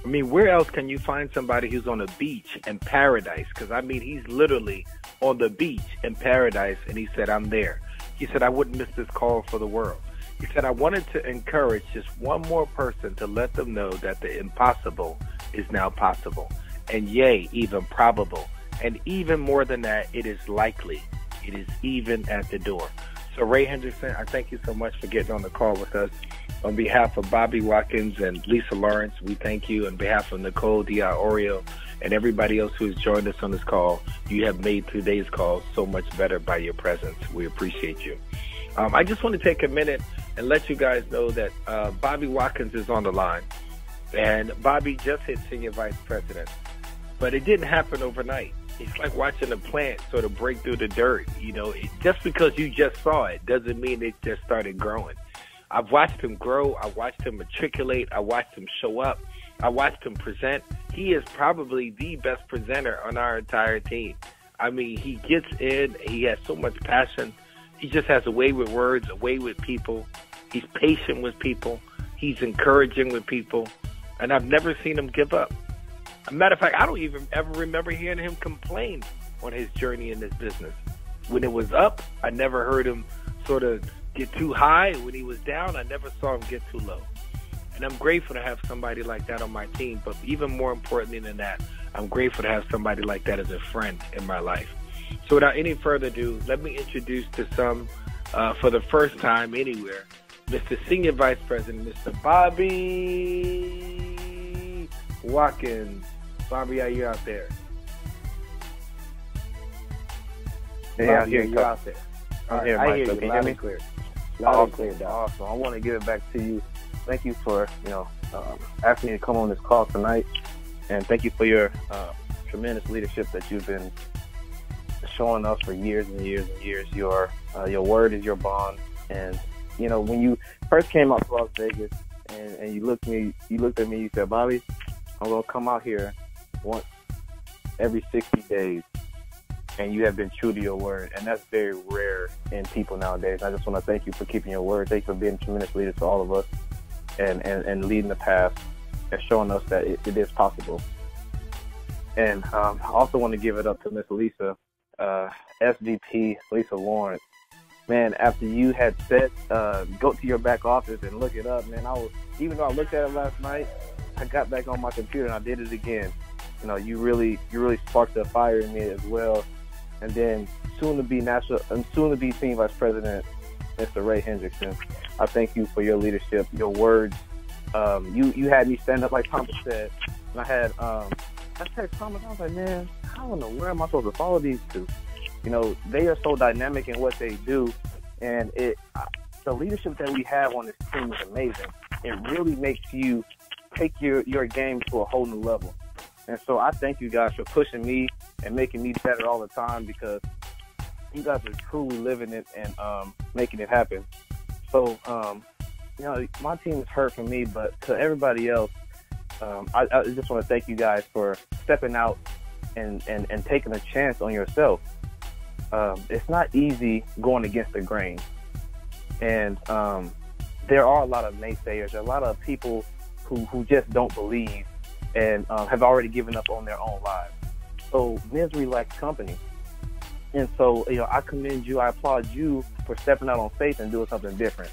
I mean, where else can you find somebody who's on a beach in paradise? Because, I mean, he's literally on the beach in paradise, and he said, I'm there. He said, I wouldn't miss this call for the world. He said, I wanted to encourage just one more person to let them know that the impossible is now possible. And yea, even probable. And even more than that, it is likely. It is even at the door. So Ray Hendrickson, I thank you so much for getting on the call with us. On behalf of Bobby Watkins and Lisa Lawrence, we thank you. On behalf of Nicole DiIorio and everybody else who has joined us on this call, you have made today's call so much better by your presence. We appreciate you. I just want to take a minute and let you guys know that Bobby Watkins is on the line. And Bobby just hit Senior Vice President. But it didn't happen overnight. It's like watching a plant sort of break through the dirt. Just because you just saw it doesn't mean it just started growing. I've watched him grow. I watched him matriculate. I watched him show up. I watched him present. He is probably the best presenter on our entire team. I mean, he gets in. He has so much passion. He just has a way with words, a way with people. He's patient with people. He's encouraging with people. And I've never seen him give up. As a matter of fact, I don't even ever remember hearing him complain on his journey in this business. When it was up, I never heard him sort of get too high. When he was down, I never saw him get too low. And I'm grateful to have somebody like that on my team. But even more importantly than that, I'm grateful to have somebody like that as a friend in my life. So without any further ado, let me introduce to some, for the first time anywhere, Mr. Senior Vice President, Mr. Bobby Watkins. Bobby, are you out there? Yeah, Bobby, are you out there? I'm here, Mike. I hear you. Can you hear me? Clear. Loud and clear, awesome. I want to give it back to you. Thank you for, asking me to come on this call tonight. And thank you for your tremendous leadership that you've been showing us for years and years and years. Your word is your bond. And, when you first came out to Las Vegas and you looked at me, you said, Bobby, I'm going to come out here once every 60 days. And you have been true to your word. And that's very rare in people nowadays. I just want to thank you for keeping your word. Thank you for being a tremendous leader to all of us and leading the path and showing us that it is possible. And I also want to give it up to Miss Lisa, SVP Lisa Lawrence. Man, after you had said, go to your back office and look it up, man, even though I looked at it last night, I got back on my computer and I did it again. You really sparked a fire in me as well. And then soon to be Senior Vice President, Mr. Ray Hendrickson. I thank you for your leadership, your words. You had me stand up like Thomas said, and I texted Thomas. I was like, man, how in the world am I supposed to follow these two? They are so dynamic in what they do, and the leadership that we have on this team is amazing. It really makes you take your game to a whole new level. And so I thank you guys for pushing me and making me better all the time, because you guys are truly living it and making it happen. So, my team is hurt for me, but to everybody else, I just want to thank you guys for stepping out and taking a chance on yourself. It's not easy going against the grain. And there are a lot of naysayers, a lot of people who just don't believe and have already given up on their own lives. So misery lacks company. And so, I commend you. I applaud you for stepping out on faith and doing something different.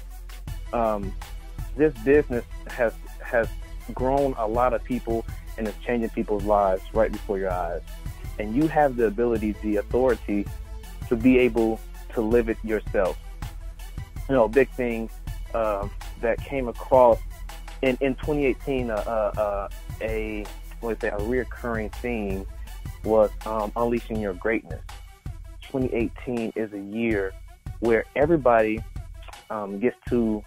This business has grown a lot of people and is changing people's lives right before your eyes. And you have the ability, the authority to be able to live it yourself. A big thing that came across in 2018, a reoccurring theme was unleashing your greatness. 2018 is a year where everybody gets to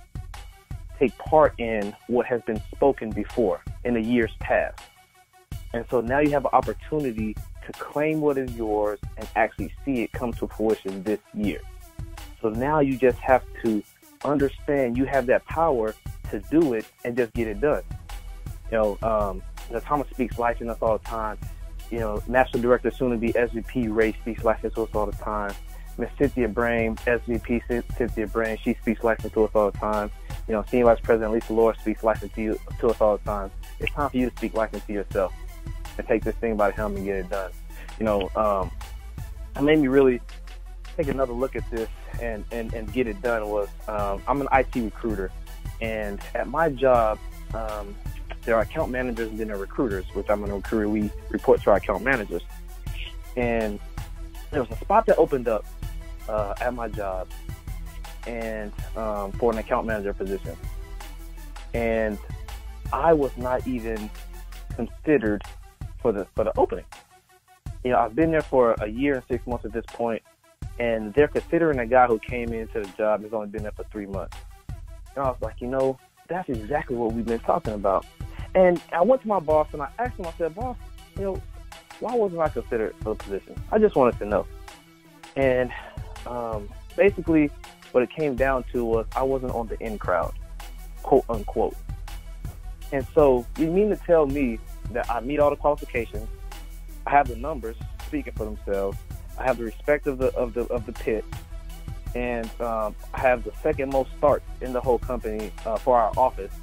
take part in what has been spoken before in the years past. And so now you have an opportunity to claim what is yours and actually see it come to fruition this year. So now you just have to understand you have that power to do it and just get it done. Thomas speaks life in us all the time. National Director, soon to be SVP Ray speaks life into us all the time. Miss Cynthia Brame, SVP Cynthia Brame, she speaks life into us all the time. Senior Vice President Lisa Lawrence speaks life into us all the time. It's time for you to speak life into yourself and take this thing by the helm and get it done. It made me really take another look at this and get it done was, I'm an IT recruiter, and at my job, there are account managers and then there are recruiters, which I'm a recruiter. We report to our account managers. And there was a spot that opened up at my job and for an account manager position. And I was not even considered for the opening. I've been there for a year and 6 months at this point, and they're considering a guy who came into the job and has only been there for 3 months. And I was like, that's exactly what we've been talking about. And I went to my boss and I asked him, I said, boss, why wasn't I considered for the position? I just wanted to know. And basically what it came down to was I wasn't on the in crowd, quote unquote. And so you mean to tell me that I meet all the qualifications, I have the numbers speaking for themselves, I have the respect of the pit, and I have the second most starts in the whole company for our office,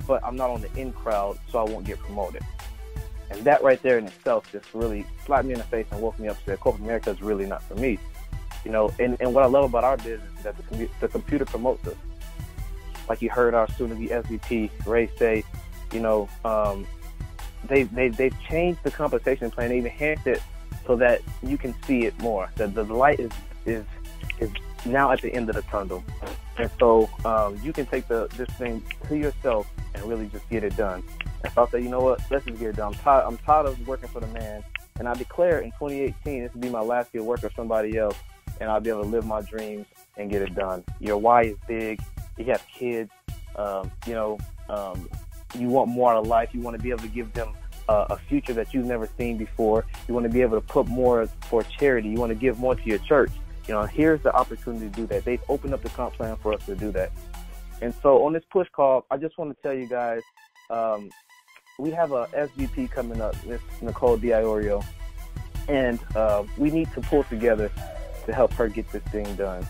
but I'm not on the in crowd, so I won't get promoted. And that right there in itself just really slapped me in the face and woke me up and said, corporate America is really not for me. You know, and what I love about our business is that the computer promotes us. Like you heard our soon-to-be SVP, Ray, say, you know, they've changed the compensation plan. They even enhanced it so that you can see it more. That the light is now at the end of the tunnel. And so you can take this thing to yourself and really just get it done. And so I said, you know what, let's just get it done. I'm tired of working for the man. And I declare in 2018, this will be my last year working for somebody else, and I'll be able to live my dreams and get it done. Your why is big. You have kids. You know, you want more out of life. You want to be able to give them a future that you've never seen before. You want to be able to put more for charity. You want to give more to your church. You know, here's the opportunity to do that. They've opened up the comp plan for us to do that. And so on this push call, I just want to tell you guys, we have a SVP coming up, Miss Nicole DiIorio, and we need to pull together to help her get this thing done.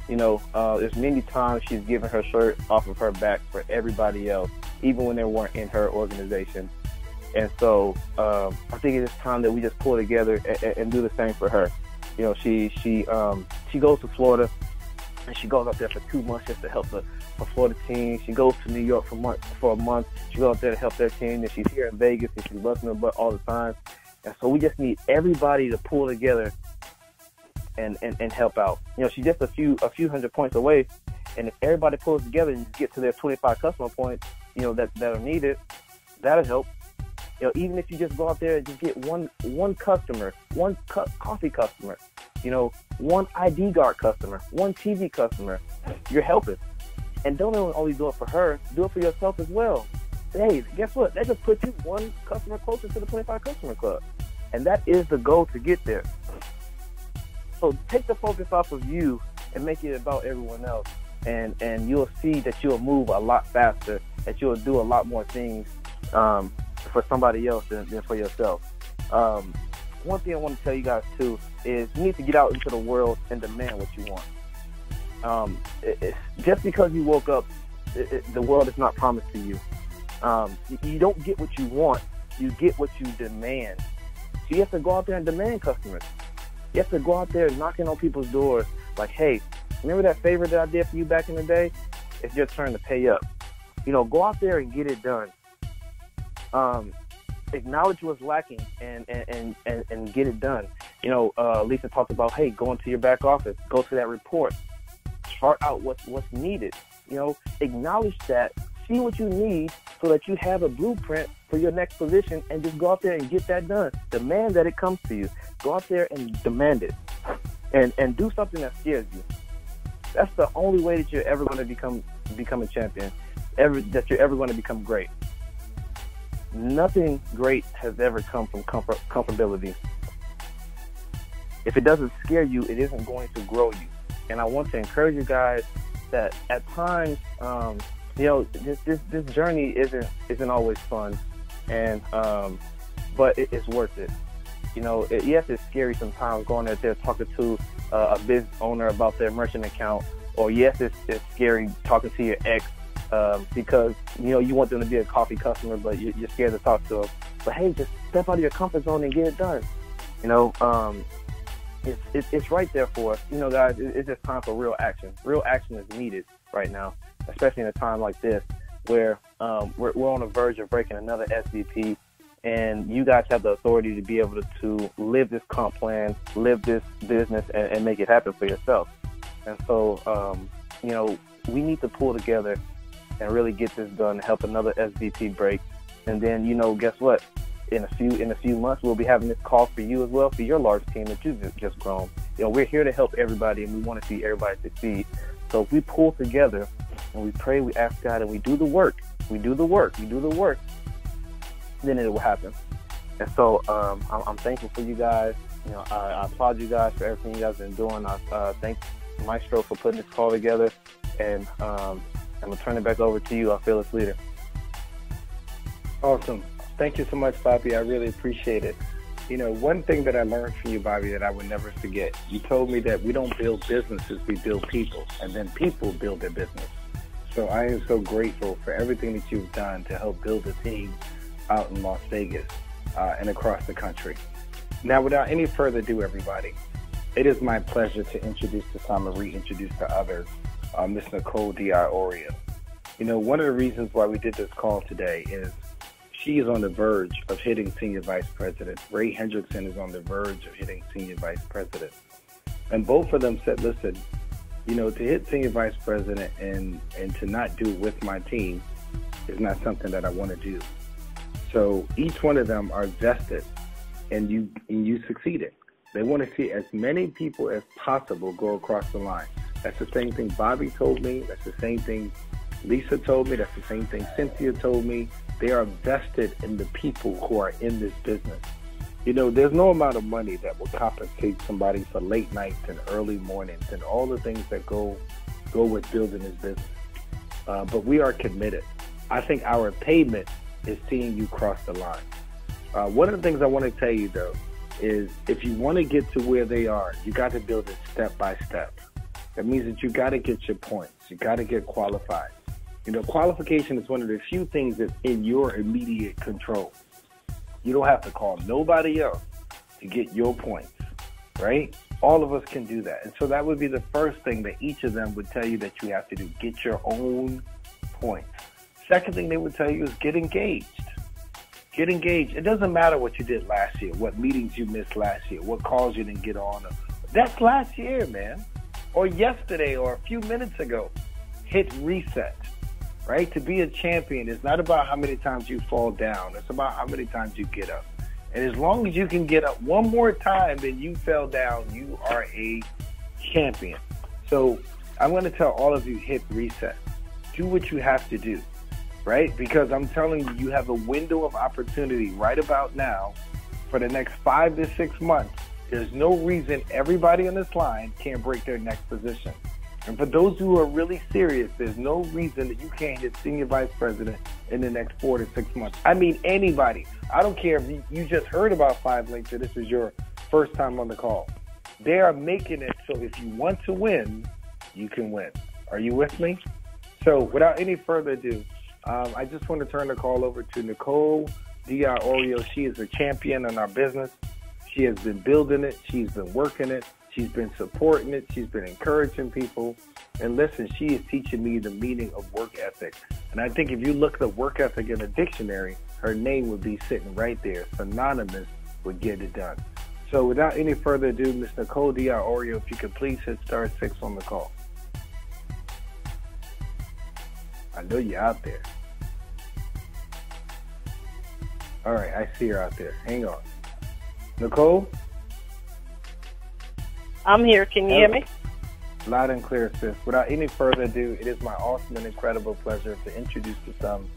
You know, there's many times she's given her shirt off of her back for everybody else, even when they weren't in her organization. And so I think it is time that we just pull together and do the same for her. You know, she goes to Florida, and she goes out there for 2 months just to help the Florida team. She goes to New York for a month. She goes out there to help their team. And she's here in Vegas, and she's busting her butt all the time. And so we just need everybody to pull together and help out. You know, she's just a few hundred points away. And if everybody pulls together and get to their 25 customer points, you know, that are needed, that'll help. You know, even if you just go out there and just get one customer, one coffee customer, you know, one ID guard customer, one TV customer, you're helping. And don't only do it for her, do it for yourself as well. Hey, guess what? That just puts you one customer closer to the 25 customer club. And that is the goal to get there. So take the focus off of you and make it about everyone else. And you'll see that you'll move a lot faster, that you'll do a lot more things for somebody else than for yourself. One thing I want to tell you guys too is you need to get out into the world and demand what you want. Just because you woke up, the world is not promised to you. You don't get what you want, you get what you demand. So you have to go out there and demand customers. You have to go out there knocking on people's doors like, hey, remember that favor that I did for you back in the day? It's your turn to pay up. You know, go out there and get it done. Acknowledge what's lacking and get it done. You know, Lisa talked about, hey, go into your back office, go to that report, chart out what's needed. You know, acknowledge that, see what you need so that you have a blueprint for your next position, and just go out there and get that done. Demand that it comes to you. Go out there and demand it, and do something that scares you. That's the only way that you're ever going to become a champion, that you're ever going to become great. Nothing great has ever come from comfortability. If it doesn't scare you, it isn't going to grow you. And I want to encourage you guys that at times, you know, this journey isn't always fun, and but it's worth it. You know, yes, it's scary sometimes going out there talking to a business owner about their merchant account, or yes, it's scary talking to your ex because, you know, you want them to be a coffee customer, but you're scared to talk to them. But hey, just step out of your comfort zone and get it done. You know, it's right there for us. You know, guys, it's just time for real action. Real action is needed right now, especially in a time like this where we're on the verge of breaking another SVP, and you guys have the authority to be able to live this comp plan, live this business, and make it happen for yourself. And so, you know, we need to pull together and really get this done, help another SVP break. And then, you know, guess what? In a few months, we'll be having this call for you as well, for your large team that you've just grown. You know, we're here to help everybody, and we want to see everybody succeed. So if we pull together and we pray, we ask God, and we do the work, then it will happen. And so I'm thankful for you guys. You know, I applaud you guys for everything you guys have been doing. I thank Maestro for putting this call together. And I'm going to turn it back over to you, our fearless leader. Awesome. Thank you so much, Bobby. I really appreciate it. You know, one thing that I learned from you, Bobby, that I would never forget, you told me that we don't build businesses, we build people, and then people build their business. So I am so grateful for everything that you've done to help build a team out in Las Vegas and across the country. Now, without any further ado, everybody, it is my pleasure to introduce to some and reintroduce to others Miss Nicole DiIorio. You know, one of the reasons why we did this call today is she is on the verge of hitting Senior Vice President. Ray Hendrickson is on the verge of hitting Senior Vice President. And both of them said, listen, you know, to hit Senior Vice President and to not do it with my team is not something that I want to do. So each one of them are vested in you succeeding. They want to see as many people as possible go across the line. That's the same thing Bobby told me. That's the same thing Lisa told me. That's the same thing Cynthia told me. They are vested in the people who are in this business. You know, there's no amount of money that will compensate somebody for late nights and early mornings and all the things that go with building this business. But we are committed. I think our payment is seeing you cross the line. One of the things I want to tell you, though, is if you want to get to where they are, you got to build it step by step. That means that you got to get your points. You got to get qualified. You know, qualification is one of the few things that's in your immediate control. You don't have to call nobody else to get your points, right? All of us can do that. And so that would be the first thing that each of them would tell you that you have to do, get your own points. Second thing they would tell you is get engaged. Get engaged. It doesn't matter what you did last year, what meetings you missed last year, what calls you didn't get on. That's last year, man. Or yesterday or a few minutes ago. Hit reset. Right? To be a champion is not about how many times you fall down. It's about how many times you get up. And as long as you can get up one more time than you fell down, you are a champion. So I'm going to tell all of you, hit reset. Do what you have to do, right? Because I'm telling you, you have a window of opportunity right about now for the next 5 to 6 months. There's no reason everybody on this line can't break their next position. And for those who are really serious, there's no reason that you can't hit Senior Vice President in the next 4 to 6 months. I mean, anybody. I don't care if you just heard about 5 Links or this is your first time on the call. They are making it so if you want to win, you can win. Are you with me? So without any further ado, I just want to turn the call over to Nicole DiIorio. She is a champion in our business. She has been building it. She's been working it. She's been supporting it. She's been encouraging people. And listen, she is teaching me the meaning of work ethic. And I think if you look at work ethic in a dictionary, her name would be sitting right there, synonymous with get it done. So without any further ado, Ms. Nicole DiIorio, if you could please hit *6 on the call. I know you're out there. All right, I see her out there. Hang on. Nicole? I'm here. Can you hear me? Loud and clear, sis. Without any further ado, it is my awesome and incredible pleasure to introduce to some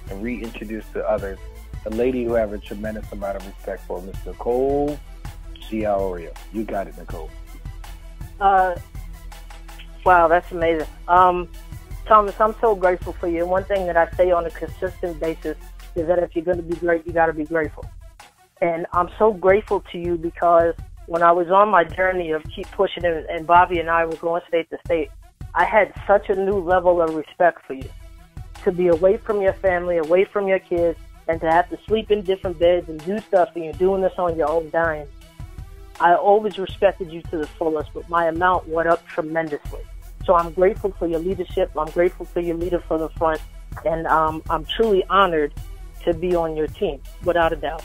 and reintroduce to others a lady who I have a tremendous amount of respect for, Ms. Nicole DiIorio. You got it, Nicole. Wow, that's amazing. Thomas, I'm so grateful for you. One thing that I say on a consistent basis is that if you're going to be great, you got to be grateful. And I'm so grateful to you because when I was on my journey of keep pushing it, and Bobby and I were going state to state, I had such a new level of respect for you. To be away from your family, away from your kids, and to have to sleep in different beds and do stuff, and you're doing this on your own dime. I always respected you to the fullest, but my amount went up tremendously. So I'm grateful for your leadership. I'm grateful for your leader for the front, and I'm truly honored to be on your team, without a doubt.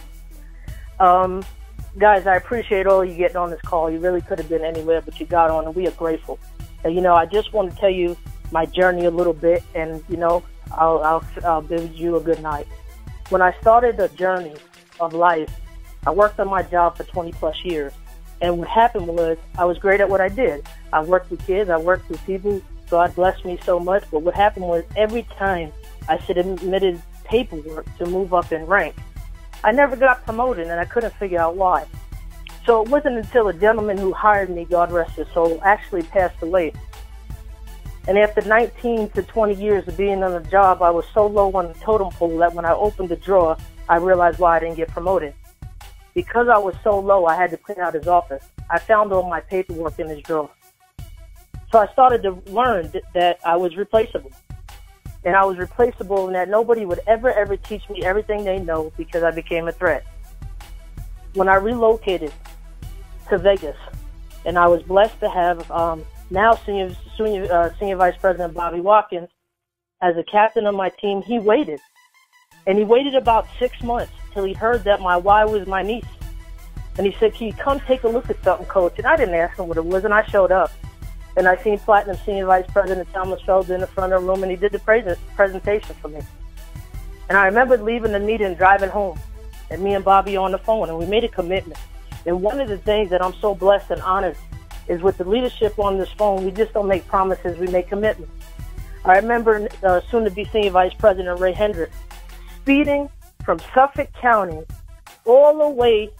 Guys, I appreciate all you getting on this call. You really could have been anywhere, but you got on, and we are grateful. And, you know, I just want to tell you my journey a little bit, and, you know, I'll bid you a good night. When I started the journey of life, I worked on my job for 20-plus years. And what happened was I was great at what I did. I worked with kids. I worked with people. God blessed me so much. But what happened was every time I submitted paperwork to move up in rank, I never got promoted, and I couldn't figure out why. So it wasn't until a gentleman who hired me, God rest his soul, actually passed away. And after 19 to 20 years of being on the job, I was so low on the totem pole that when I opened the drawer, I realized why I didn't get promoted. Because I was so low, I had to clean out his office. I found all my paperwork in his drawer. So I started to learn that I was replaceable. And I was replaceable in that nobody would ever teach me everything they know because I became a threat. When I relocated to Vegas, and I was blessed to have now Senior Vice President Bobby Watkins as a captain of my team, he waited. And he waited about 6 months till he heard that my wife was my niece. And he said, "Can you come take a look at something, Coach?" And I didn't ask him what it was, and I showed up. And I seen Platinum Senior Vice President Thomas Felder in the front of the room, and he did the presentation for me. And I remember leaving the meeting and driving home, and me and Bobby on the phone, and we made a commitment. And one of the things that I'm so blessed and honored is with the leadership on this phone, we just don't make promises, we make commitments. I remember soon-to-be Senior Vice President Ray Hendrickson speeding from Suffolk County all the way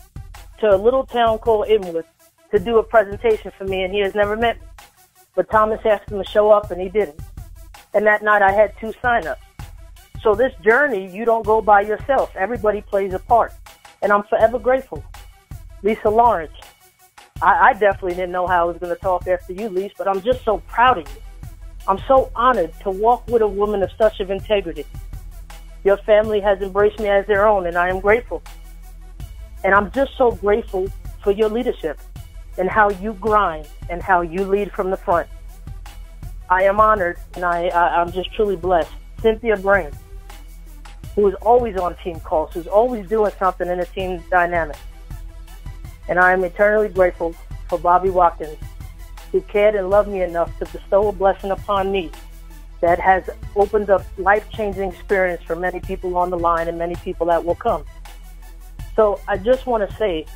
to a little town called Inwood to do a presentation for me, and he has never met me. But Thomas asked him to show up, and he didn't. And that night I had 2 sign-ups. So this journey, you don't go by yourself. Everybody plays a part. And I'm forever grateful. Lisa Lawrence, I definitely didn't know how I was going to talk after you, Lisa, but I'm just so proud of you. I'm so honored to walk with a woman of such of integrity. Your family has embraced me as their own, and I am grateful. And I'm just so grateful for your leadership and how you grind and how you lead from the front. I am honored, and I'm just truly blessed. Cynthia Brame, who is always on team calls, who's always doing something in a team dynamic. And I am eternally grateful for Bobby Watkins, who cared and loved me enough to bestow a blessing upon me that has opened up life-changing experience for many people on the line and many people that will come. So I just want to say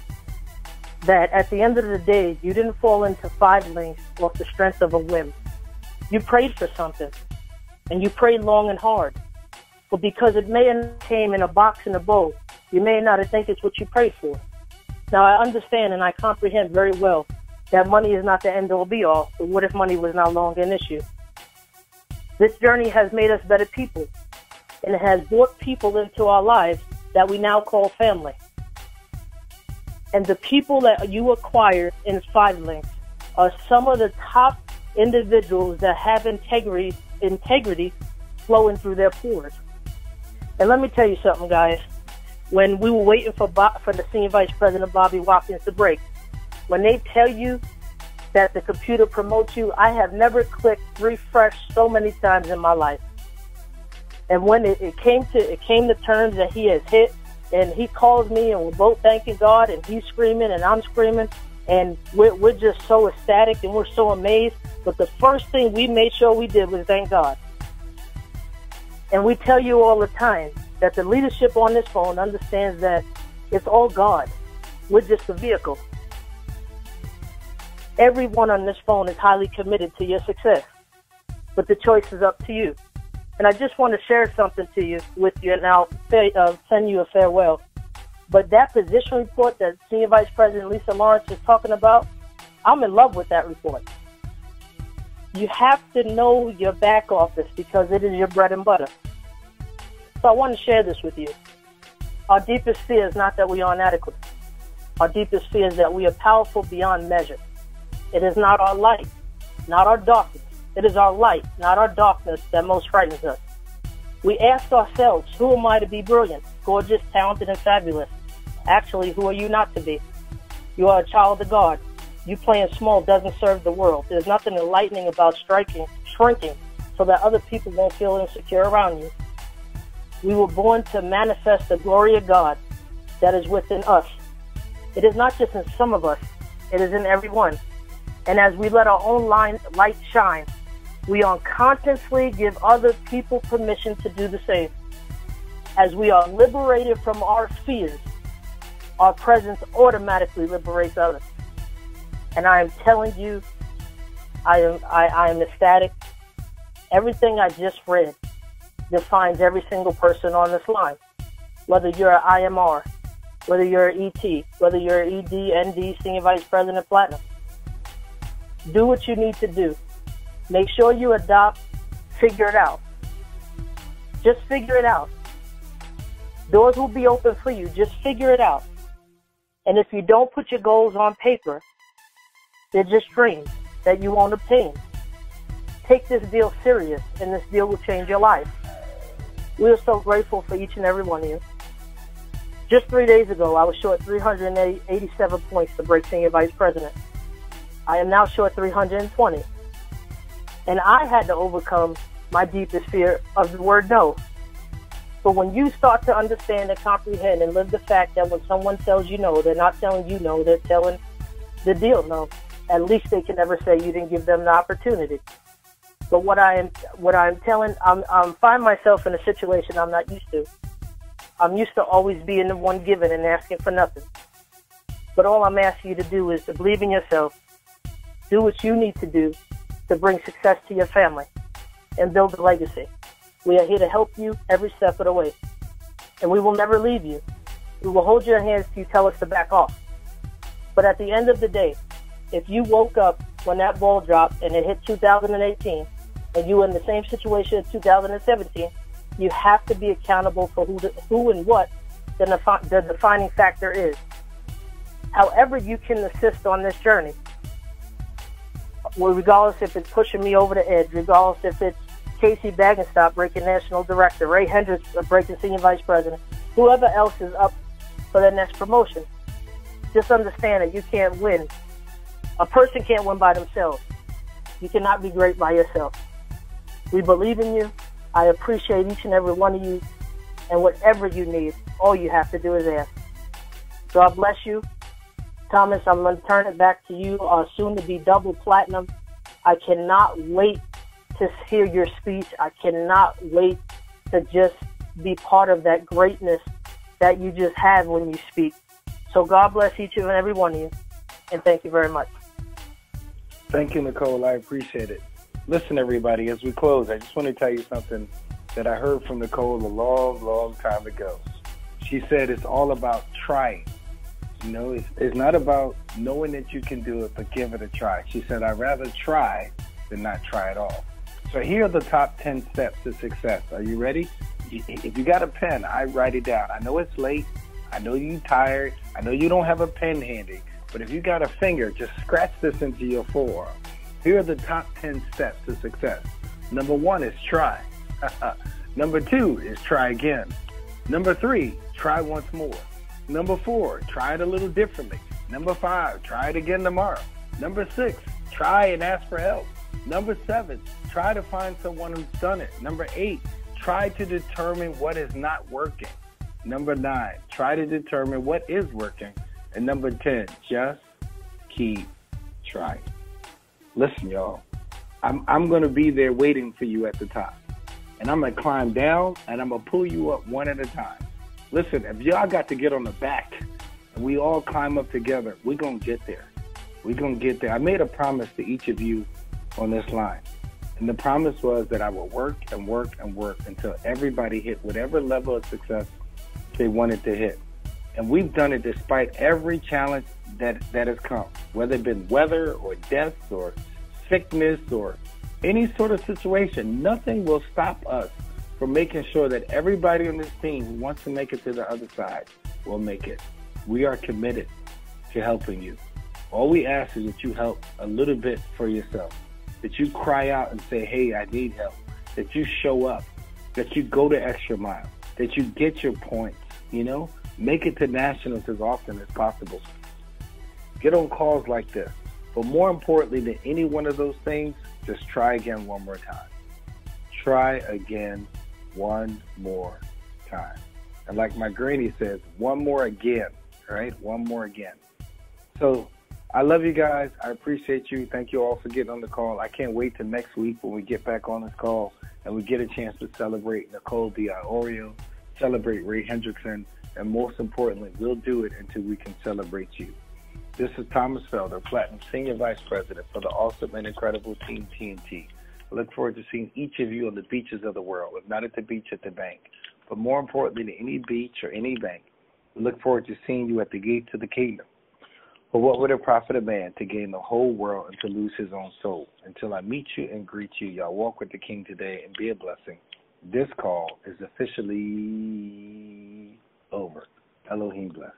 that at the end of the day, you didn't fall into 5 links off the strength of a whim. You prayed for something, and you prayed long and hard. But because it may have came in a box in a bowl, you may not have think it's what you prayed for. Now, I understand and I comprehend very well that money is not the end-all be-all, but what if money was no longer an issue? This journey has made us better people, and it has brought people into our lives that we now call family. And the people that you acquire in 5 links are some of the top individuals that have integrity flowing through their pores. And let me tell you something, guys. When we were waiting for the Senior Vice President Bobby Watkins to break, when they tell you that the computer promotes you, I have never clicked refresh so many times in my life. And when it came to terms that he has hit, and he calls me, and we're both thanking God, and he's screaming, and I'm screaming, and we're just so ecstatic, and we're so amazed. But the first thing we made sure we did was thank God. And we tell you all the time that the leadership on this phone understands that it's all God. We're just a vehicle. Everyone on this phone is highly committed to your success, but the choice is up to you. And I just want to share something with you, and I'll send you a farewell. But that position report that Senior Vice President Lisa Lawrence is talking about, I'm in love with that report. You have to know your back office because it is your bread and butter. So I want to share this with you. Our deepest fear is not that we are inadequate. Our deepest fear is that we are powerful beyond measure. It is not our light, not our darkness. It is our light, not our darkness, that most frightens us. We ask ourselves, who am I to be brilliant, gorgeous, talented, and fabulous? Actually, who are you not to be? You are a child of God. You playing small doesn't serve the world. There's nothing enlightening about shrinking so that other people won't feel insecure around you. We were born to manifest the glory of God that is within us. It is not just in some of us. It is in everyone. And as we let our own light shine, we unconsciously give other people permission to do the same. As we are liberated from our fears, our presence automatically liberates others. And I am telling you, I am ecstatic. Everything I just read defines every single person on this line. Whether you're an IMR, whether you're an ET, whether you're an ED, ND, Senior Vice President Platinum. Do what you need to do. Make sure you adopt, figure it out. Just figure it out. Doors will be open for you. Just figure it out. And if you don't put your goals on paper, they're just dreams that you won't obtain. Take this deal serious, and this deal will change your life. We are so grateful for each and every one of you. Just 3 days ago, I was short 387 points to break Senior Vice President. I am now short 320. And I had to overcome my deepest fear of the word no. But when you start to understand and comprehend and live the fact that when someone tells you no, they're not telling you no, they're telling the deal no, at least they can never say you didn't give them the opportunity. But what I'm find myself in a situation I'm not used to. I'm used to always being the one giving and asking for nothing. But all I'm asking you to do is to believe in yourself, do what you need to do to bring success to your family, and build a legacy. We are here to help you every step of the way. And we will never leave you. We will hold your hands till you tell us to back off. But at the end of the day, if you woke up when that ball dropped and it hit 2018, and you were in the same situation in 2017, you have to be accountable for who and what the defining factor is. However you can assist on this journey, regardless if it's pushing me over the edge, regardless if it's Casey Bagenstop breaking National Director, Ray Hendrickson breaking Senior Vice President, whoever else is up for their next promotion, just understand that you can't win. A person can't win by themselves. You cannot be great by yourself. We believe in you. I appreciate each and every one of you. And whatever you need, all you have to do is ask. God bless you. Thomas, I'm going to turn it back to you, soon to be double platinum. I cannot wait to hear your speech. I cannot wait to just be part of that greatness that you just have when you speak. So God bless each and every one of you. And thank you very much. Thank you, Nicole. I appreciate it. Listen, everybody, as we close, I just want to tell you something that I heard from Nicole a long, long time ago. She said it's all about trying. You know, it's not about knowing that you can do it, but give it a try. She said, I'd rather try than not try at all. So here are the top 10 steps to success. Are you ready? If you got a pen, I write it down. I know it's late. I know you're tired. I know you don't have a pen handy. But if you got a finger, just scratch this into your forearm. Here are the top 10 steps to success. Number 1 is try. Number 2 is try again. Number 3, try once more. Number 4, try it a little differently. Number 5, try it again tomorrow. Number 6, try and ask for help. Number 7, try to find someone who's done it. Number 8, try to determine what is not working. Number 9, try to determine what is working. And number 10, just keep trying. Listen, y'all, I'm going to be there waiting for you at the top. And I'm going to climb down, and I'm going to pull you up one at a time. Listen, if y'all got to get on the back and we all climb up together, we're going to get there. We're going to get there. I made a promise to each of you on this line. And the promise was that I would work and work and work until everybody hit whatever level of success they wanted to hit. And we've done it despite every challenge that has come, whether it been weather or death or sickness or any sort of situation. Nothing will stop us from making sure that everybody on this team who wants to make it to the other side will make it. We are committed to helping you. All we ask is that you help a little bit for yourself, that you cry out and say, hey, I need help, that you show up, that you go the extra mile, that you get your points, you know, make it to nationals as often as possible. Get on calls like this. But more importantly than any one of those things, just try again one more time. Try again one more time. And like my granny says, one more again, right? One more again. So I love you guys. I appreciate you. Thank you all for getting on the call. I can't wait till next week when we get back on this call and we get a chance to celebrate Nicole DiIorio, celebrate Ray Hendrickson, and most importantly, we'll do it until we can celebrate you. This is Thomas Felder, Platinum Senior Vice President for the awesome and incredible Team TNT. I look forward to seeing each of you on the beaches of the world, if not at the beach, at the bank. But more importantly than any beach or any bank, We look forward to seeing you at the gate to the kingdom. For what would it profit a man to gain the whole world and to lose his own soul? Until I meet you and greet you, y'all walk with the King today and be a blessing. This call is officially over. Elohim bless.